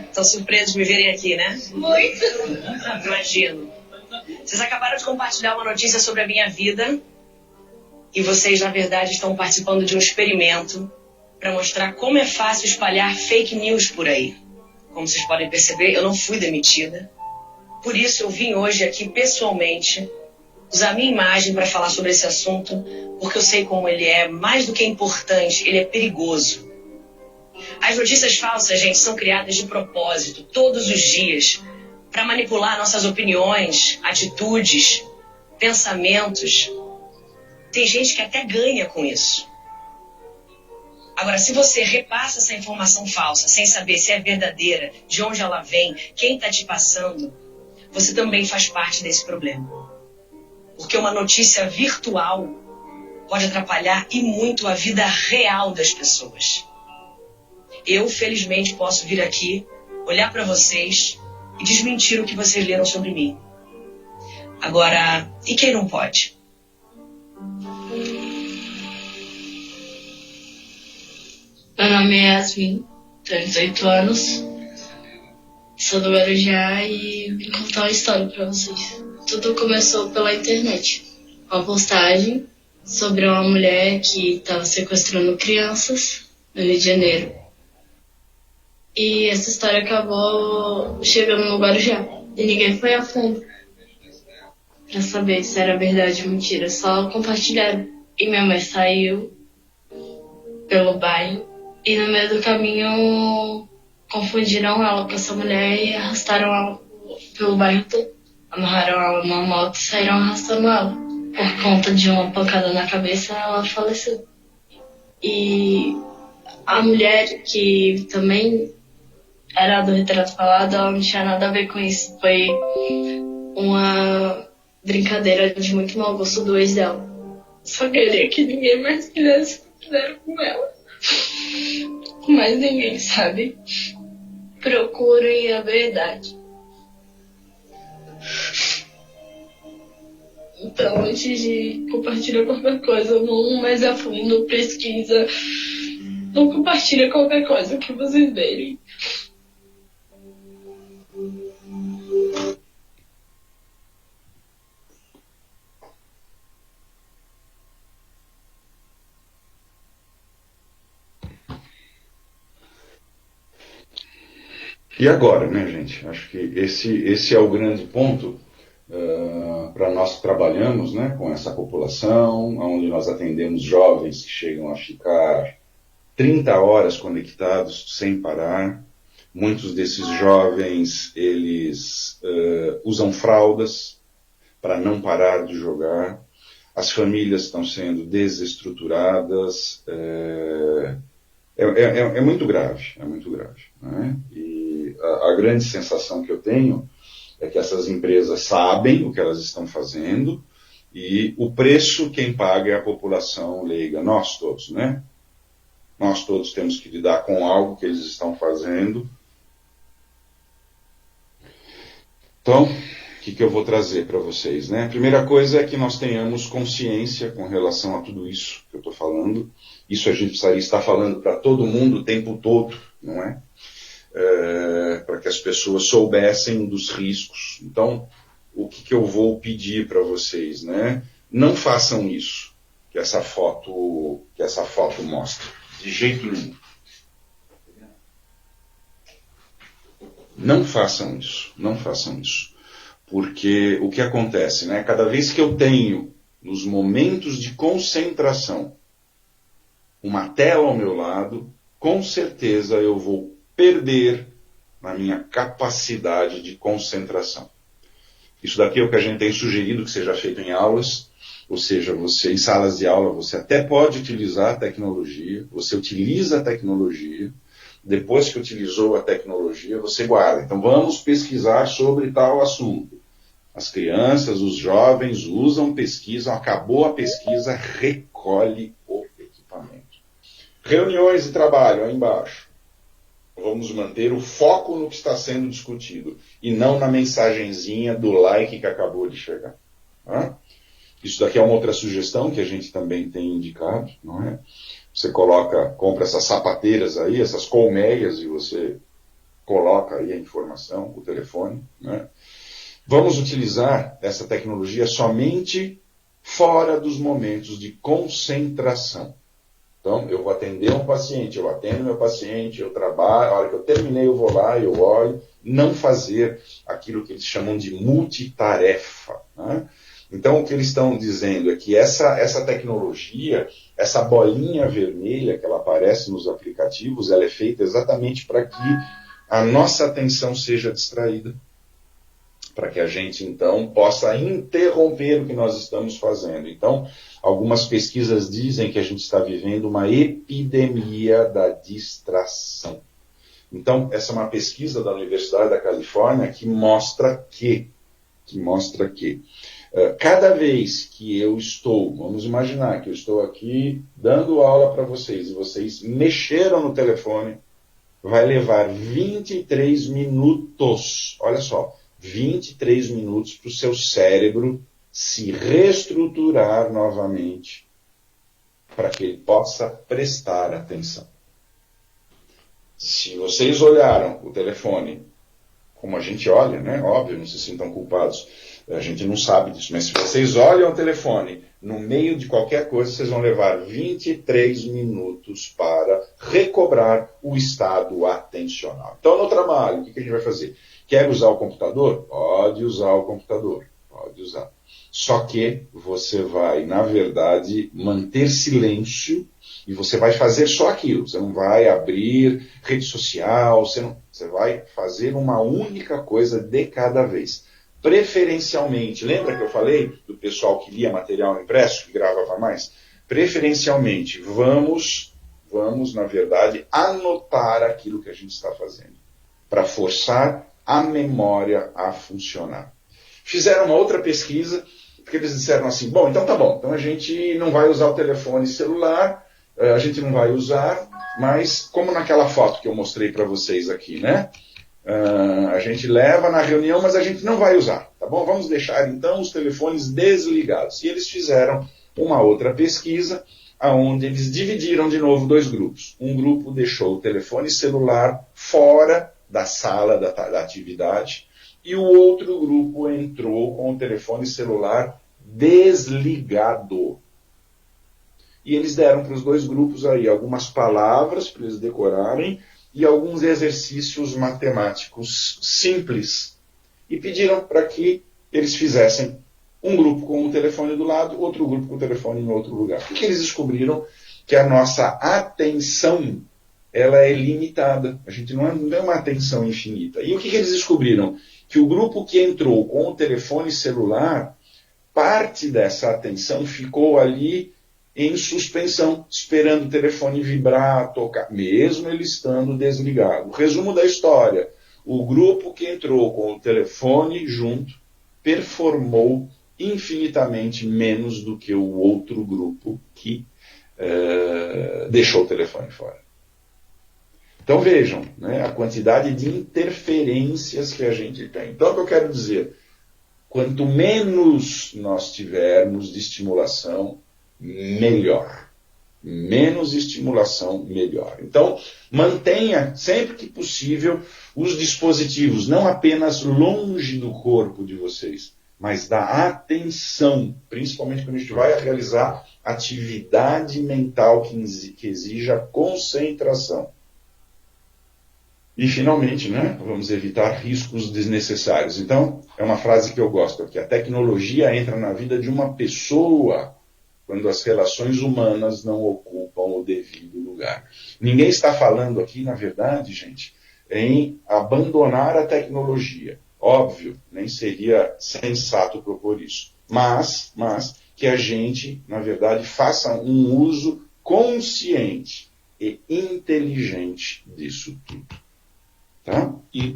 Estão surpresos de me verem aqui, né? Muito. Imagino. Vocês acabaram de compartilhar uma notícia sobre a minha vida e vocês, na verdade, estão participando de um experimento para mostrar como é fácil espalhar fake news por aí. Como vocês podem perceber, eu não fui demitida. Por isso, eu vim hoje aqui pessoalmente usar minha imagem para falar sobre esse assunto, porque eu sei como ele é mais do que importante, ele é perigoso. As notícias falsas, gente, são criadas de propósito, todos os dias, para manipular nossas opiniões, atitudes, pensamentos. Tem gente que até ganha com isso. Agora, se você repassa essa informação falsa, sem saber se é verdadeira, de onde ela vem, quem está te passando, você também faz parte desse problema. Porque uma notícia virtual pode atrapalhar e muito a vida real das pessoas. Eu, felizmente, posso vir aqui, olhar para vocês e desmentir o que vocês leram sobre mim. Agora, e quem não pode? Meu nome é Yasmin, tenho 18 anos, sou do Guarujá e vim contar uma história pra vocês. Tudo começou pela internet, uma postagem sobre uma mulher que estava sequestrando crianças no Rio de Janeiro. E essa história acabou chegando no Guarujá e ninguém foi a fundo pra saber se era verdade ou mentira, só compartilharam. E minha mãe saiu pelo bairro e no meio do caminho confundiram ela com essa mulher e arrastaram ela pelo bairro todo. Amarraram ela numa moto e saíram arrastando ela. Por conta de uma pancada na cabeça, ela faleceu. E a mulher, que também era do retrato falado, ela não tinha nada a ver com isso. Foi uma brincadeira de muito mau gosto do ex dela. Só queria que ninguém mais fizesse o que fizeram com ela. Mas ninguém sabe. Procurem a verdade. Então, antes de compartilhar qualquer coisa, vão mais a fundo, pesquisa. Não compartilha qualquer coisa que vocês verem. E agora, né, gente? Acho que esse é o grande ponto para nós que trabalhamos, né, com essa população, onde nós atendemos jovens que chegam a ficar 30 horas conectados sem parar. Muitos desses jovens, eles usam fraldas para não parar de jogar. As famílias estão sendo desestruturadas. É muito grave, né? E a grande sensação que eu tenho é que essas empresas sabem o que elas estão fazendo e o preço quem paga é a população leiga, nós todos, né? Nós todos temos que lidar com algo que eles estão fazendo. Então, o que eu vou trazer para vocês, né? A primeira coisa é que nós tenhamos consciência com relação a tudo isso que eu estou falando. Isso a gente precisaria estar falando para todo mundo o tempo todo, não é? Para que as pessoas soubessem dos riscos. Então, o que eu vou pedir para vocês, né? Não façam isso que essa foto mostra. De jeito nenhum. Não façam isso. Porque o que acontece, né? Cada vez que eu tenho, nos momentos de concentração, uma tela ao meu lado, com certeza eu vou perder na minha capacidade de concentração. Isso daqui é o que a gente tem sugerido que seja feito em aulas, ou seja, em salas de aula, você até pode utilizar a tecnologia, você utiliza a tecnologia, depois que utilizou a tecnologia, você guarda. Então vamos pesquisar sobre tal assunto. As crianças, os jovens usam, pesquisam, acabou a pesquisa, recolhe o equipamento. Reuniões de trabalho, aí embaixo. Vamos manter o foco no que está sendo discutido e não na mensagenzinha do like que acabou de chegar. Tá? Isso daqui é uma outra sugestão que a gente também tem indicado, não é? Você compra essas sapateiras aí, essas colmeias, e você coloca aí a informação, o telefone, né? Vamos utilizar essa tecnologia somente fora dos momentos de concentração. Então, eu vou atender um paciente, eu atendo meu paciente, eu trabalho, a hora que eu terminei eu vou lá, eu olho, não fazer aquilo que eles chamam de multitarefa, né? Então, o que eles estão dizendo é que essa tecnologia, essa bolinha vermelha que ela aparece nos aplicativos, ela é feita exatamente para que a nossa atenção seja distraída. Para que a gente, então, possa interromper o que nós estamos fazendo. Então, algumas pesquisas dizem que a gente está vivendo uma epidemia da distração. Então, essa é uma pesquisa da Universidade da Califórnia que mostra que cada vez que eu estou, vamos imaginar que eu estou aqui dando aula para vocês e vocês mexeram no telefone, vai levar 23 minutos, olha só, 23 minutos para o seu cérebro se reestruturar novamente para que ele possa prestar atenção. Se vocês olharam o telefone como a gente olha, né? Óbvio, não se sintam culpados. A gente não sabe disso, mas se vocês olham o telefone no meio de qualquer coisa, vocês vão levar 23 minutos para recobrar o estado atencional. Então, no trabalho, o que a gente vai fazer? Quer usar o computador? Pode usar o computador, pode usar. Só que você vai, na verdade, manter silêncio e você vai fazer só aquilo. Você não vai abrir rede social, você vai fazer uma única coisa de cada vez. Preferencialmente, lembra que eu falei do pessoal que lia material impresso, que gravava mais? Preferencialmente, vamos, na verdade, anotar aquilo que a gente está fazendo, para forçar a memória a funcionar. Fizeram uma outra pesquisa, porque eles disseram assim, bom, então a gente não vai usar o telefone celular, a gente não vai usar, mas como naquela foto que eu mostrei para vocês aqui, né? A gente leva na reunião, mas a gente não vai usar, tá bom? Vamos deixar então os telefones desligados. E eles fizeram uma outra pesquisa, onde eles dividiram de novo dois grupos. Um grupo deixou o telefone celular fora da sala da atividade, e o outro grupo entrou com o telefone celular desligado. E eles deram para os dois grupos aí algumas palavras para eles decorarem, e alguns exercícios matemáticos simples. E pediram para que eles fizessem um grupo com o telefone do lado, outro grupo com o telefone em outro lugar. O que eles descobriram? Que a nossa atenção, ela é limitada. A gente não é uma atenção infinita. E o que eles descobriram? Que o grupo que entrou com o telefone celular, parte dessa atenção ficou ali em suspensão, esperando o telefone vibrar, tocar, mesmo ele estando desligado. Resumo da história: o grupo que entrou com o telefone junto performou infinitamente menos do que o outro grupo que deixou o telefone fora. Então vejam, né, a quantidade de interferências que a gente tem. Então o que eu quero dizer, quanto menos nós tivermos de estimulação, melhor. Menos estimulação, melhor. Então, mantenha, sempre que possível, os dispositivos não apenas longe do corpo de vocês, mas da atenção, principalmente quando a gente vai realizar atividade mental que exija concentração. E, finalmente, né, vamos evitar riscos desnecessários. Então, é uma frase que eu gosto aqui: a tecnologia entra na vida de uma pessoa quando as relações humanas não ocupam o devido lugar. Ninguém está falando aqui, na verdade, gente, em abandonar a tecnologia. Óbvio, nem seria sensato propor isso. Mas que a gente, na verdade, faça um uso consciente e inteligente disso tudo. Tá? E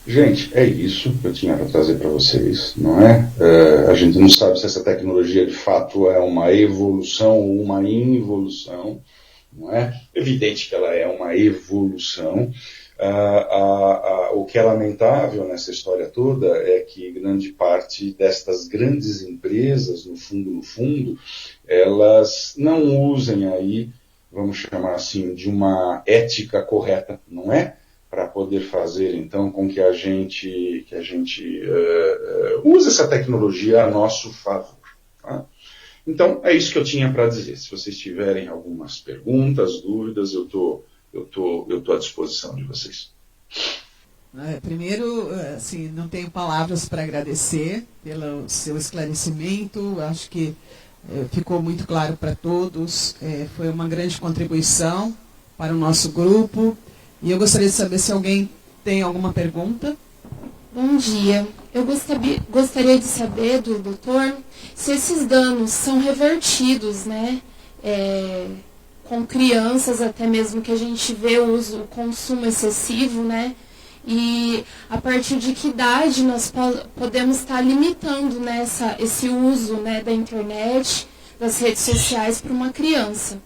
gente, é isso que eu tinha para trazer para vocês, não é? A gente não sabe se essa tecnologia de fato é uma evolução ou uma involução, não é? Evidente que ela é uma evolução. O que é lamentável nessa história toda é que grande parte destas grandes empresas, no fundo, elas não usem aí, vamos chamar assim, de uma ética correta, não é? Para poder fazer, então, com que a gente use essa tecnologia a nosso favor. Tá? Então, é isso que eu tinha para dizer. Se vocês tiverem algumas perguntas, dúvidas, eu tô à disposição de vocês. Primeiro, assim, não tenho palavras para agradecer pelo seu esclarecimento. Acho que ficou muito claro para todos. Foi uma grande contribuição para o nosso grupo. E eu gostaria de saber se alguém tem alguma pergunta. Bom dia. Eu gostaria de saber do doutor se esses danos são revertidos, né? Com crianças, até mesmo que a gente vê o consumo excessivo, né? E a partir de que idade nós podemos estar limitando, né, esse uso, né, da internet, das redes sociais para uma criança?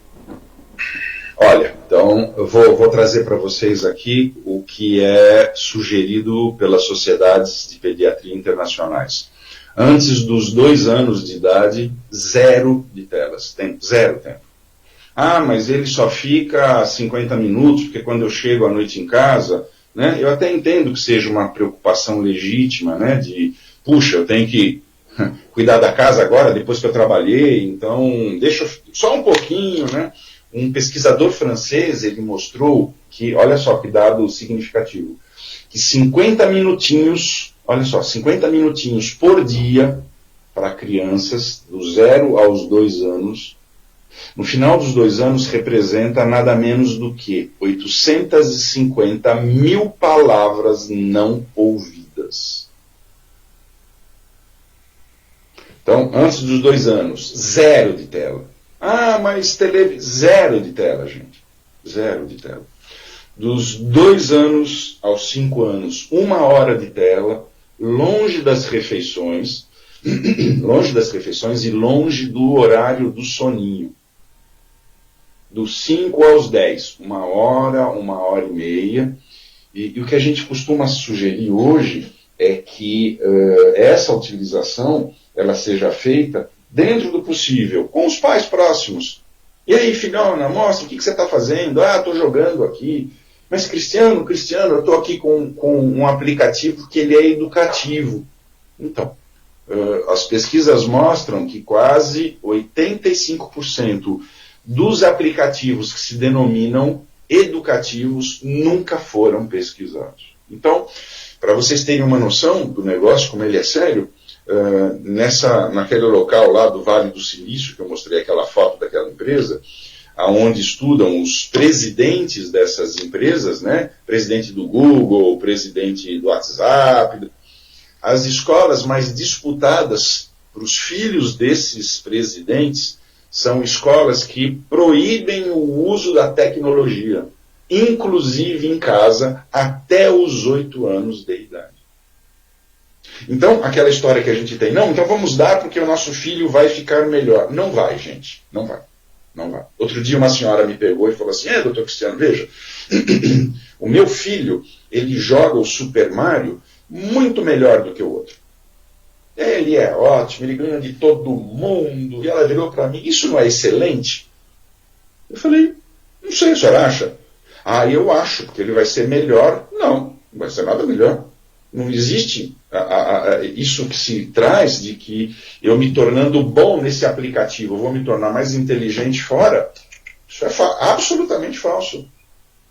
Olha, então eu vou trazer para vocês aqui o que é sugerido pelas sociedades de pediatria internacionais. Antes dos 2 anos de idade, 0 de telas, zero tempo. Ah, mas ele só fica 50 minutos, porque quando eu chego à noite em casa, né, eu até entendo que seja uma preocupação legítima, né, de, puxa, eu tenho que cuidar da casa agora, depois que eu trabalhei, então deixa só um pouquinho, né. Um pesquisador francês, ele mostrou que, olha só que dado significativo, que 50 minutinhos, olha só, 50 minutinhos por dia para crianças do 0 aos 2 anos, no final dos 2 anos representa nada menos do que 850 mil palavras não ouvidas. Então, antes dos 2 anos, 0 de tela. Ah, mas televisão, 0 de tela, gente. 0 de tela. Dos 2 anos aos 5 anos, 1 hora de tela, longe das refeições e longe do horário do soninho. Dos 5 aos 10, 1 hora, 1h30. E o que a gente costuma sugerir hoje é que essa utilização ela seja feita dentro do possível, com os pais próximos. E aí, filhona, mostra o que você está fazendo. Ah, estou jogando aqui. Mas, Cristiano, eu estou aqui com um aplicativo que ele é educativo. Então, as pesquisas mostram que quase 85% dos aplicativos que se denominam educativos nunca foram pesquisados. Então, para vocês terem uma noção do negócio, como ele é sério, naquele local lá do Vale do Silício, que eu mostrei aquela foto daquela empresa, onde estudam os presidentes dessas empresas, né? Presidente do Google, presidente do WhatsApp, as escolas mais disputadas para os filhos desses presidentes são escolas que proíbem o uso da tecnologia, inclusive em casa, até os 8 anos de idade. Então, aquela história que a gente tem, não, então vamos dar porque o nosso filho vai ficar melhor. Não vai, gente, não vai. Não vai. Outro dia uma senhora me pegou e falou assim, doutor Cristiano, veja, o meu filho, ele joga o Super Mario muito melhor do que o outro. Ele é ótimo, ele ganha de todo mundo. E ela virou para mim, isso não é excelente? Eu falei, não sei, a senhora acha? Ah, eu acho, porque ele vai ser melhor. Não vai ser nada melhor. Não existe isso que se traz de que eu me tornando bom nesse aplicativo, eu vou me tornar mais inteligente fora. Isso é absolutamente falso.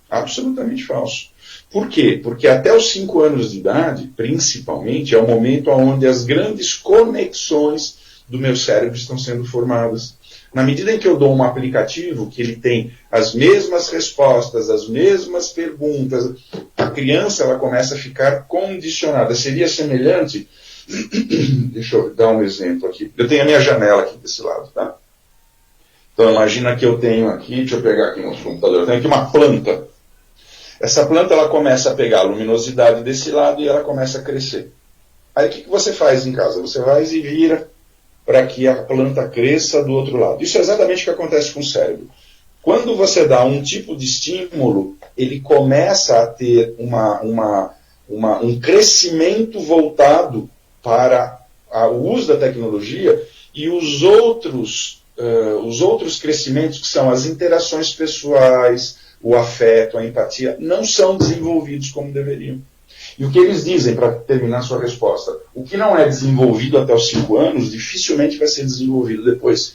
Absolutamente falso. Por quê? Porque até os 5 anos de idade, principalmente, é o momento onde as grandes conexões do meu cérebro estão sendo formadas. Na medida em que eu dou um aplicativo que ele tem as mesmas respostas, as mesmas perguntas, a criança ela começa a ficar condicionada. Seria semelhante... Deixa eu dar um exemplo aqui. Eu tenho a minha janela aqui desse lado, tá? Então imagina que eu tenho aqui, deixa eu pegar aqui no computador, eu tenho aqui uma planta. Essa planta ela começa a pegar a luminosidade desse lado e ela começa a crescer. Aí o que você faz em casa? Você vai e vira para que a planta cresça do outro lado. Isso é exatamente o que acontece com o cérebro. Quando você dá um tipo de estímulo, ele começa a ter um crescimento voltado para o uso da tecnologia e os outros crescimentos, que são as interações pessoais, o afeto, a empatia, não são desenvolvidos como deveriam. E o que eles dizem, para terminar sua resposta, o que não é desenvolvido até os 5 anos, dificilmente vai ser desenvolvido depois.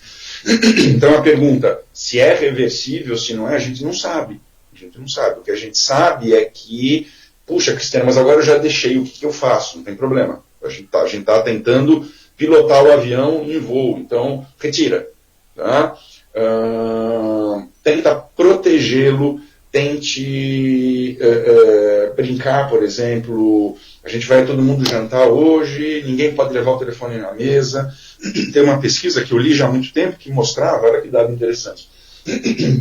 Então a pergunta, se é reversível, se não é, a gente não sabe. A gente não sabe. O que a gente sabe é que, puxa, Cristiano, mas agora eu já deixei, o que eu faço? Não tem problema. A gente tá tentando pilotar o avião em voo, então retira. Tá? Tenta protegê-lo, tente brincar, por exemplo, a gente vai todo mundo jantar hoje, ninguém pode levar o telefone na mesa. Tem uma pesquisa que eu li já há muito tempo que mostrava, olha que dado interessante,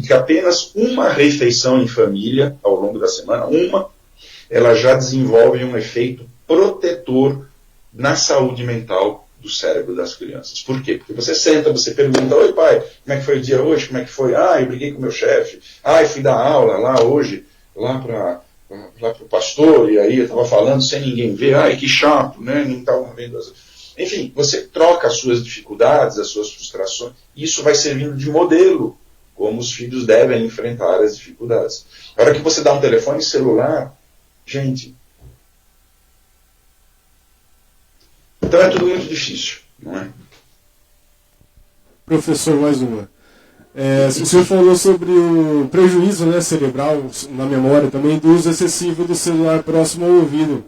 que apenas uma refeição em família, ao longo da semana, ela já desenvolve um efeito protetor na saúde mental do cérebro das crianças. Por quê? Porque você senta, você pergunta, oi pai, como é que foi o dia hoje? Como é que foi? Ah, eu briguei com o meu chefe. Ah, eu fui dar aula lá hoje, lá para o pastor, e aí eu estava falando sem ninguém ver. Ai, que chato, né? Não estava vendo as... Enfim, você troca as suas dificuldades, as suas frustrações, e isso vai servindo de modelo, como os filhos devem enfrentar as dificuldades. A hora que você dá um telefone celular, gente... Então é tudo muito difícil, não é? Professor, mais uma. O senhor falou sobre o prejuízo, né, cerebral, na memória também, do uso excessivo do celular próximo ao ouvido.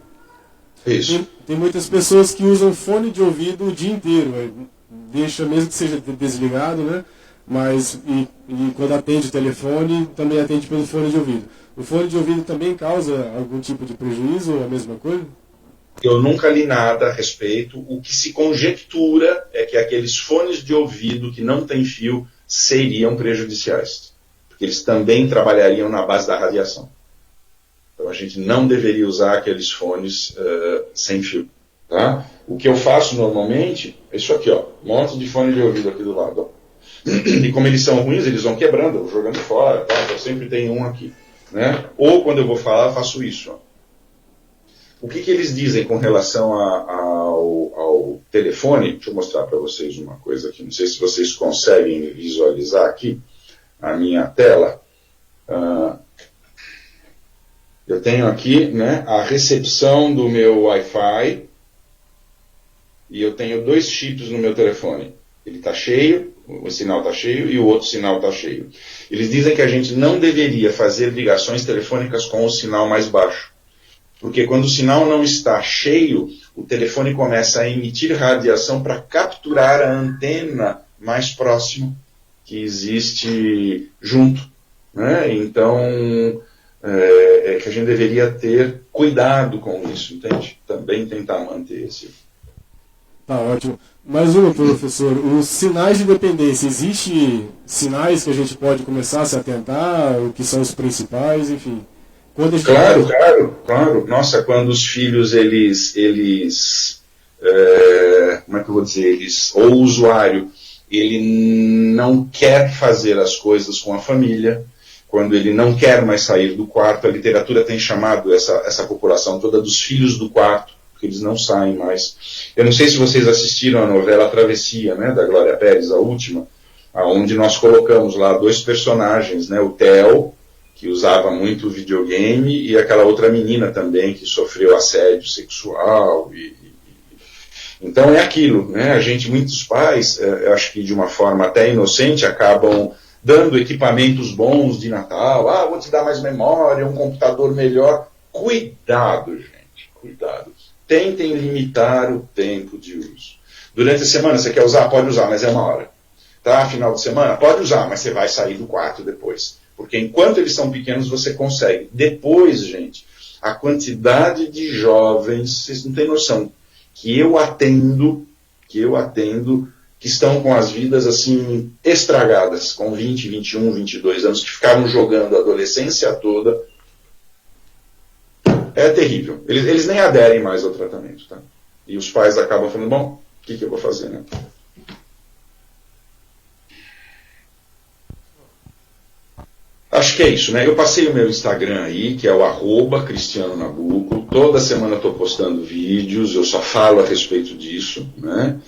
Isso. Tem muitas pessoas que usam fone de ouvido o dia inteiro, deixa mesmo que seja desligado, né? Mas e quando atende o telefone, também atende pelo fone de ouvido. O fone de ouvido também causa algum tipo de prejuízo ou a mesma coisa? Eu nunca li nada a respeito. O que se conjectura é que aqueles fones de ouvido que não têm fio seriam prejudiciais, porque eles também trabalhariam na base da radiação. Então a gente não deveria usar aqueles fones sem fio. Tá? O que eu faço normalmente é isso aqui, ó, um monte de fone de ouvido aqui do lado. Ó. E como eles são ruins, eles vão quebrando, eu vou jogando fora. Tá? Eu sempre tenho um aqui. Né? Ou quando eu vou falar, eu faço isso. Ó. O que eles dizem com relação ao telefone? Deixa eu mostrar para vocês uma coisa aqui. Não sei se vocês conseguem visualizar aqui a minha tela. Eu tenho aqui, né, a recepção do meu Wi-Fi e eu tenho 2 chips no meu telefone. Ele está cheio, o sinal está cheio e o outro sinal está cheio. Eles dizem que a gente não deveria fazer ligações telefônicas com o sinal mais baixo. Porque quando o sinal não está cheio, o telefone começa a emitir radiação para capturar a antena mais próxima que existe junto. Né? Então, é que a gente deveria ter cuidado com isso, entende? Também tentar manter esse... Tá ótimo. Mais uma, professor. Os sinais de dependência, existem sinais que a gente pode começar a se atentar? O que são os principais, enfim... Claro. Nossa, quando os filhos, como é que eu vou dizer, ou o usuário, ele não quer fazer as coisas com a família, quando ele não quer mais sair do quarto, a literatura tem chamado essa população toda dos filhos do quarto, porque eles não saem mais. Eu não sei se vocês assistiram a novela Travessia, né, da Glória Pérez, a última, onde nós colocamos lá 2 personagens, né, o Theo, que usava muito videogame, e aquela outra menina também, que sofreu assédio sexual. Então é aquilo, né? A gente, muitos pais, eu acho que de uma forma até inocente, acabam dando equipamentos bons de Natal. Vou te dar mais memória, um computador melhor. Cuidado, gente, cuidado. Tentem limitar o tempo de uso. Durante a semana, você quer usar? Pode usar, mas é uma hora. Tá? Final de semana? Pode usar, mas você vai sair do quarto depois. Porque enquanto eles são pequenos, você consegue. Depois, gente, a quantidade de jovens, vocês não têm noção, que eu atendo, que estão com as vidas assim estragadas, com 20, 21, 22 anos, que ficaram jogando a adolescência toda. É terrível. Eles nem aderem mais ao tratamento. Tá? E os pais acabam falando, bom, o que eu vou fazer, né? Acho que é isso, né? Eu passei o meu Instagram aí, que é o @Cristiano Nabuco. Toda semana estou postando vídeos, eu só falo a respeito disso, né?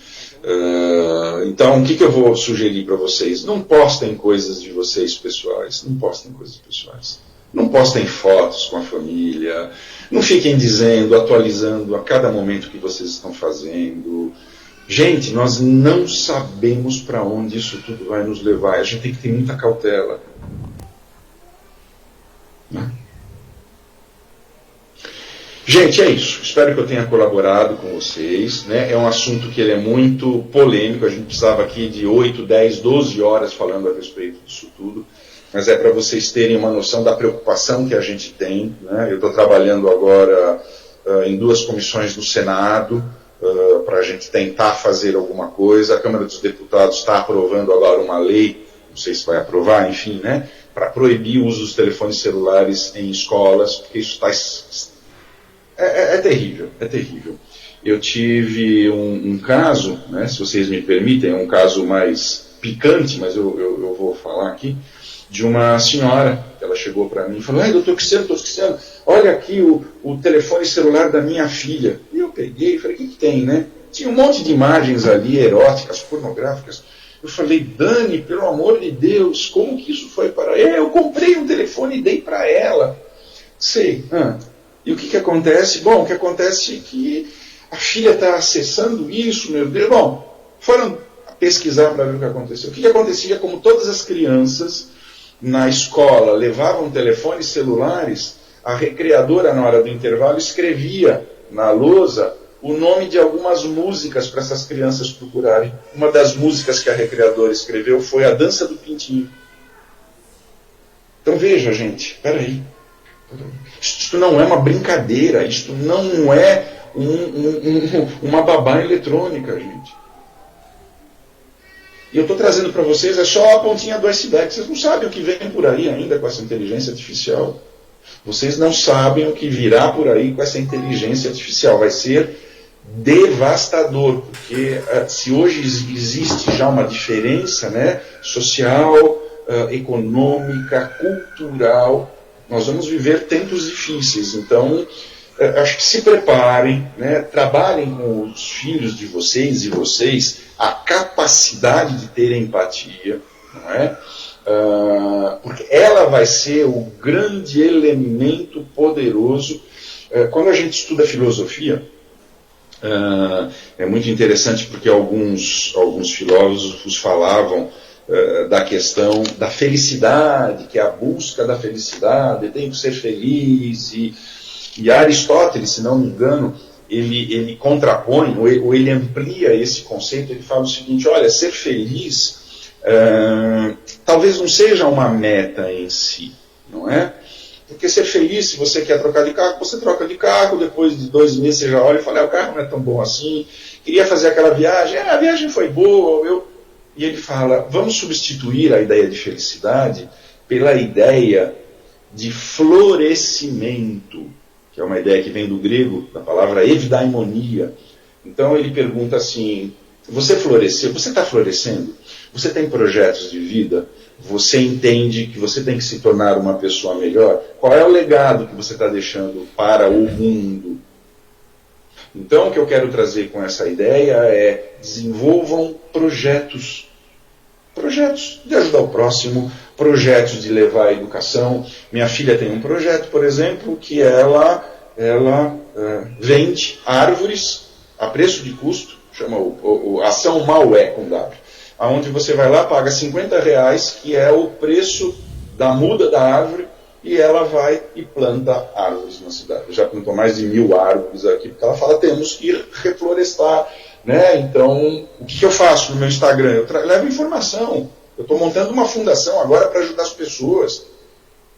Então, o que eu vou sugerir para vocês? Não postem coisas de vocês pessoais. Não postem coisas pessoais. Não postem fotos com a família. Não fiquem dizendo, atualizando a cada momento que vocês estão fazendo. Gente, nós não sabemos para onde isso tudo vai nos levar. A gente tem que ter muita cautela. Gente, é isso. Espero que eu tenha colaborado com vocês. Né? É um assunto que ele é muito polêmico. A gente precisava aqui de 8, 10, 12 horas falando a respeito disso tudo. Mas é para vocês terem uma noção da preocupação que a gente tem. Né? Eu estou trabalhando agora em 2 comissões no Senado para a gente tentar fazer alguma coisa. A Câmara dos Deputados está aprovando agora uma lei, não sei se vai aprovar, enfim, né? Para proibir o uso dos telefones celulares em escolas, porque isso está... É terrível, é terrível. eu tive um caso, né, se vocês me permitem, é um caso mais picante, mas eu vou falar aqui, de uma senhora, que ela chegou para mim e falou: ai, doutor Cristiano, olha aqui o telefone celular da minha filha. E eu peguei e falei: o que tem, né? Tinha um monte de imagens ali, eróticas, pornográficas. Eu falei: Dani, pelo amor de Deus, como que isso foi para ela? Eu comprei um telefone e dei para ela. Sei. E o que acontece? Bom, o que acontece é que a filha está acessando isso, meu Deus. Bom, foram pesquisar para ver o que aconteceu. O que acontecia? Como todas as crianças na escola levavam telefones celulares, a recreadora, na hora do intervalo, escrevia na lousa o nome de algumas músicas para essas crianças procurarem. Uma das músicas que a recreadora escreveu foi A Dança do Pintinho. Então veja, gente, peraí. Isto não é uma brincadeira, isto não é uma babá eletrônica, gente. E eu estou trazendo para vocês, é só a pontinha do iceberg. Vocês não sabem o que vem por aí ainda com essa inteligência artificial. Vocês não sabem o que virá por aí com essa inteligência artificial. Vai ser devastador, porque se hoje existe já uma diferença, né, social, econômica, cultural, nós vamos viver tempos difíceis. Então, acho que se preparem, né, trabalhem com os filhos de vocês e vocês a capacidade de ter empatia, não é? Porque ela vai ser o grande elemento poderoso. Quando a gente estuda filosofia, é muito interessante porque alguns filósofos falavam da questão da felicidade, que é a busca da felicidade, tem que ser feliz, e Aristóteles, se não me engano, ele contrapõe, ou ele amplia esse conceito, ele fala o seguinte: olha, ser feliz talvez não seja uma meta em si, não é? Porque ser feliz, se você quer trocar de carro, você troca de carro, depois de 2 meses você já olha e fala: o carro não é tão bom assim, queria fazer aquela viagem, a viagem foi boa, E ele fala: vamos substituir a ideia de felicidade pela ideia de florescimento, que é uma ideia que vem do grego, da palavra eudaimonia. Então ele pergunta assim: você floresceu? Você está florescendo? Você tem projetos de vida? Você entende que você tem que se tornar uma pessoa melhor? Qual é o legado que você está deixando para o mundo? Então, o que eu quero trazer com essa ideia é: desenvolvam projetos. Projetos de ajudar o próximo, projetos de levar a educação. Minha filha tem um projeto, por exemplo, que ela vende árvores a preço de custo, chama Ação Maué, com W, onde você vai lá, paga R$50, que é o preço da muda da árvore, e ela vai e planta árvores na cidade. Já plantou mais de 1000 árvores aqui, porque ela fala: temos que reflorestar, né? Então, o que eu faço no meu Instagram? Eu levo informação. Eu estou montando uma fundação agora para ajudar as pessoas,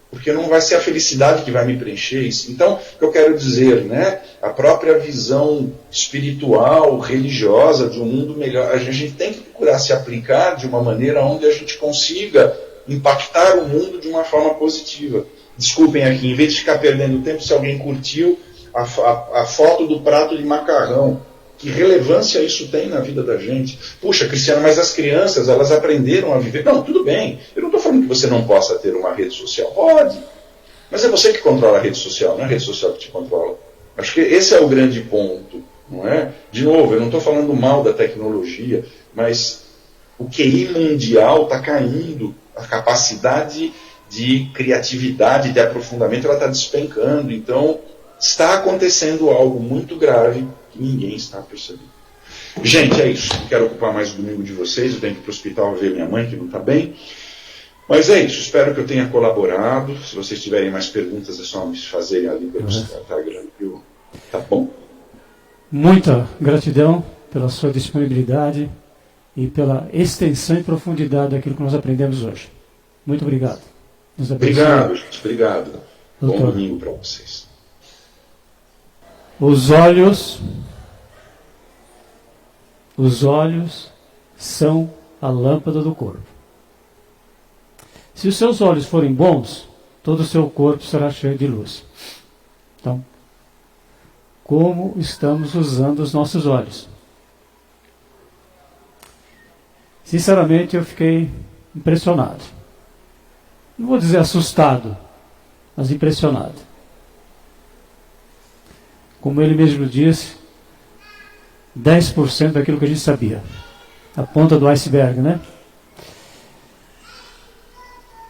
porque não vai ser a felicidade que vai me preencher isso. Então, o que eu quero dizer, né? A própria visão espiritual, religiosa de um mundo melhor, a gente tem que procurar se aplicar de uma maneira onde a gente consiga impactar o mundo de uma forma positiva. Desculpem aqui, em vez de ficar perdendo tempo, se alguém curtiu a foto do prato de macarrão, que relevância isso tem na vida da gente? Puxa, Cristiano, mas as crianças, elas aprenderam a viver. Não, tudo bem. Eu não estou falando que você não possa ter uma rede social. Pode. Mas é você que controla a rede social, não é a rede social que te controla. Acho que esse é o grande ponto, não é? De novo, eu não estou falando mal da tecnologia, mas o QI mundial está caindo. A capacidade de criatividade, de aprofundamento, ela está despencando. Então, está acontecendo algo muito grave que ninguém está percebendo. Gente, é isso. Não quero ocupar mais o domingo de vocês. Eu tenho que ir para o hospital ver minha mãe, que não está bem. Mas é isso. Espero que eu tenha colaborado. Se vocês tiverem mais perguntas, é só me fazerem ali pelo Instagram. Tá bom? Muita gratidão pela sua disponibilidade e pela extensão e profundidade daquilo que nós aprendemos hoje. Muito obrigado. Obrigado, gente. Obrigado. Doutor. Bom domingo para vocês. Os olhos são a lâmpada do corpo. Se os seus olhos forem bons, todo o seu corpo será cheio de luz. Então, como estamos usando os nossos olhos. Sinceramente, eu fiquei impressionado. Não vou dizer assustado, mas impressionado. Como ele mesmo disse, 10% daquilo que a gente sabia. A ponta do iceberg, né?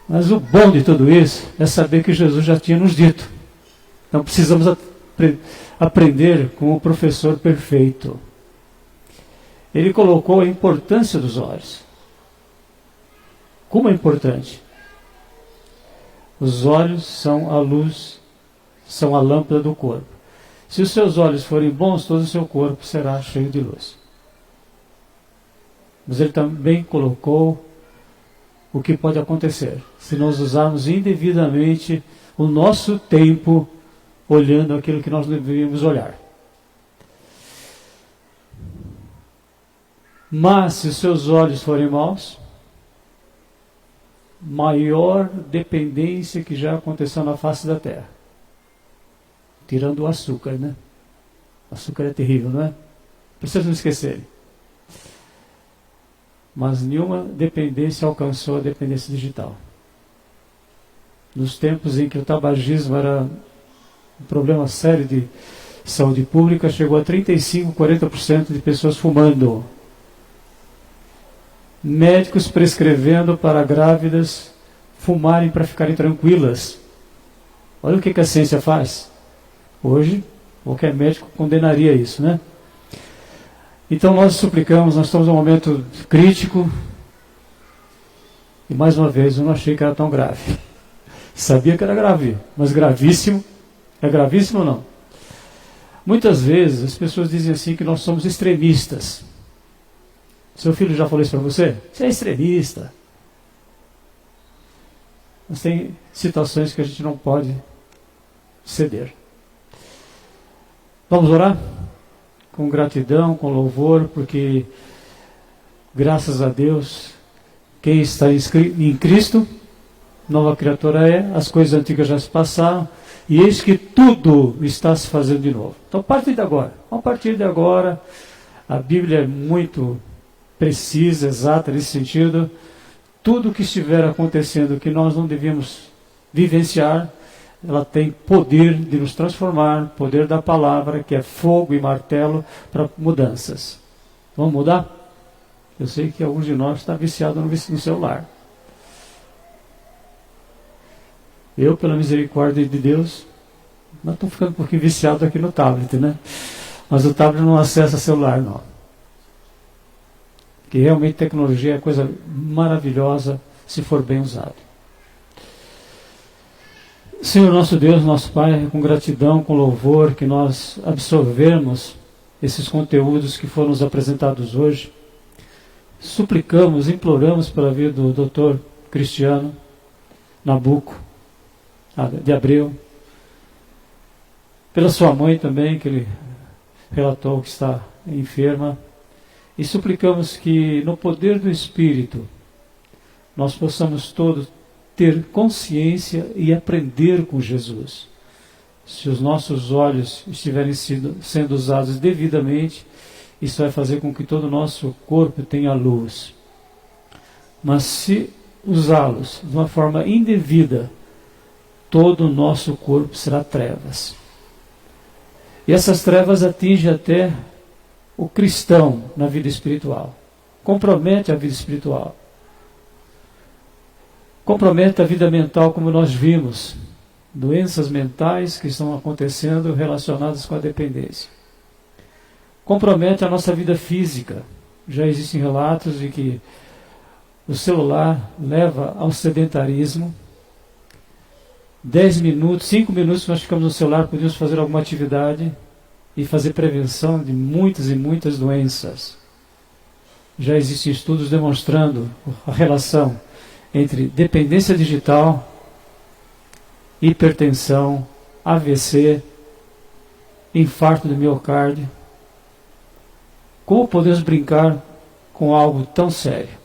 Mas o bom de tudo isso é saber que Jesus já tinha nos dito. Então precisamos aprender com o professor perfeito. Ele colocou a importância dos olhos. Como é importante? Os olhos são a luz, são a lâmpada do corpo. Se os seus olhos forem bons, todo o seu corpo será cheio de luz. Mas ele também colocou o que pode acontecer se nós usarmos indevidamente o nosso tempo olhando aquilo que nós deveríamos olhar. Mas se os seus olhos forem maus, maior dependência que já aconteceu na face da terra. Tirando o açúcar, né? O açúcar é terrível, não é? Precisa não esquecerem. Mas nenhuma dependência alcançou a dependência digital. Nos tempos em que o tabagismo era um problema sério de saúde pública, chegou a 35%, 40% de pessoas fumando. Médicos prescrevendo para grávidas fumarem para ficarem tranquilas. Olha o que a ciência faz. Hoje, qualquer médico condenaria isso, né? Então nós suplicamos, nós estamos num momento crítico. E mais uma vez, eu não achei que era tão grave. Sabia que era grave, mas gravíssimo. É gravíssimo ou não? Muitas vezes as pessoas dizem assim que nós somos extremistas. Seu filho já falou isso para você? Você é extremista. Mas tem situações que a gente não pode ceder. Vamos orar? Com gratidão, com louvor, porque graças a Deus, quem está em Cristo, nova criatura é, as coisas antigas já se passaram, e eis que tudo está se fazendo de novo. Então, a partir de agora, a Bíblia é muito precisa, exata nesse sentido. Tudo que estiver acontecendo que nós não devíamos vivenciar, ela tem poder de nos transformar, poder da palavra, que é fogo e martelo para mudanças. Vamos mudar? Eu sei que alguns de nós estão viciados no celular. Eu, pela misericórdia de Deus, não estou ficando um pouquinho viciado aqui no tablet, né? Mas o tablet não acessa celular, não. Que realmente tecnologia é coisa maravilhosa se for bem usado. Senhor nosso Deus, nosso Pai, com gratidão, com louvor, que nós absorvemos esses conteúdos que foram nos apresentados hoje. Suplicamos, imploramos pela vida do Dr. Cristiano Nabuco, de Abreu, pela sua mãe também, que ele relatou que está enferma, e suplicamos que no poder do Espírito nós possamos todos ter consciência e aprender com Jesus. Se os nossos olhos estiverem sendo usados devidamente, isso vai fazer com que todo o nosso corpo tenha luz. Mas se usá-los de uma forma indevida, todo o nosso corpo será trevas. E essas trevas atingem até o cristão na vida espiritual. Compromete a vida espiritual. Compromete a vida mental, como nós vimos. Doenças mentais que estão acontecendo relacionadas com a dependência. Compromete a nossa vida física. Já existem relatos de que o celular leva ao sedentarismo. 10 minutos, 5 minutos que nós ficamos no celular, podemos fazer alguma atividade e fazer prevenção de muitas e muitas doenças. Já existem estudos demonstrando a relação entre dependência digital, hipertensão, AVC, infarto do miocárdio. Como podemos brincar com algo tão sério?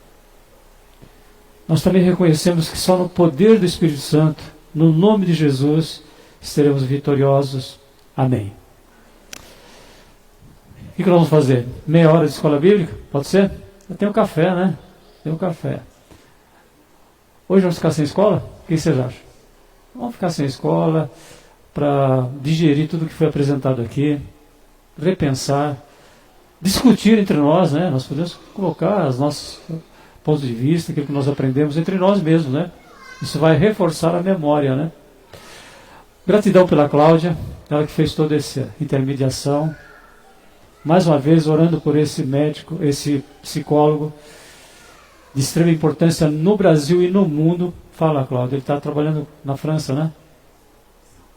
Nós também reconhecemos que só no poder do Espírito Santo, no nome de Jesus, seremos vitoriosos. Amém. que nós vamos fazer? Meia hora de escola bíblica? Pode ser? Eu tenho café, né? Tem um café. Hoje vamos ficar sem escola? O que vocês acham? Vamos ficar sem escola para digerir tudo que foi apresentado aqui, repensar, discutir entre nós, né? Nós podemos colocar os nossos pontos de vista, aquilo que nós aprendemos entre nós mesmos, né? Isso vai reforçar a memória, né? Gratidão pela Cláudia, ela que fez toda essa intermediação. Mais uma vez, orando por esse médico, esse psicólogo de extrema importância no Brasil e no mundo. Fala, Cláudia, ele está trabalhando na França, né?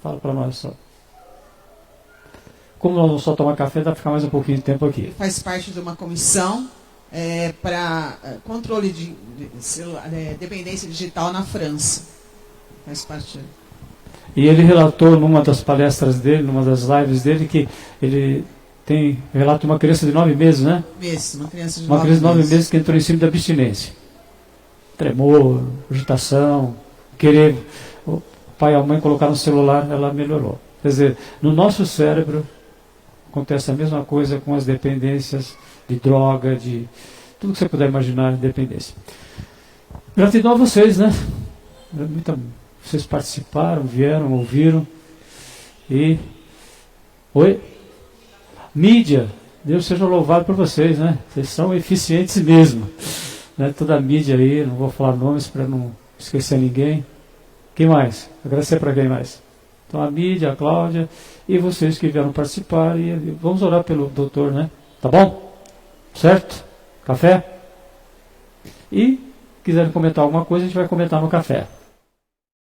Fala para nós só. Como nós vamos só tomar café, dá para ficar mais um pouquinho de tempo aqui. Faz parte de uma comissão para controle de dependência digital na França. Faz parte. E ele relatou numa das palestras dele, numa das lives dele, que ele tem relato de uma criança de 9 meses, né? Uma criança de 9 meses que entrou em cima da abstinência. Tremor, agitação, querer o pai e a mãe colocar no celular, ela melhorou. Quer dizer, no nosso cérebro acontece a mesma coisa com as dependências de droga, de tudo que você puder imaginar de dependência. Gratidão a vocês, né? Vocês participaram, vieram, ouviram. E... Oi? Mídia. Deus seja louvado por vocês, né? Vocês são eficientes mesmo. Né? Toda a mídia aí, não vou falar nomes para não esquecer ninguém. Quem mais? Agradecer para quem mais? Então a mídia, a Cláudia e vocês que vieram participar. E vamos orar pelo doutor, né? Tá bom? Certo? Café? E quiserem comentar alguma coisa, a gente vai comentar no café.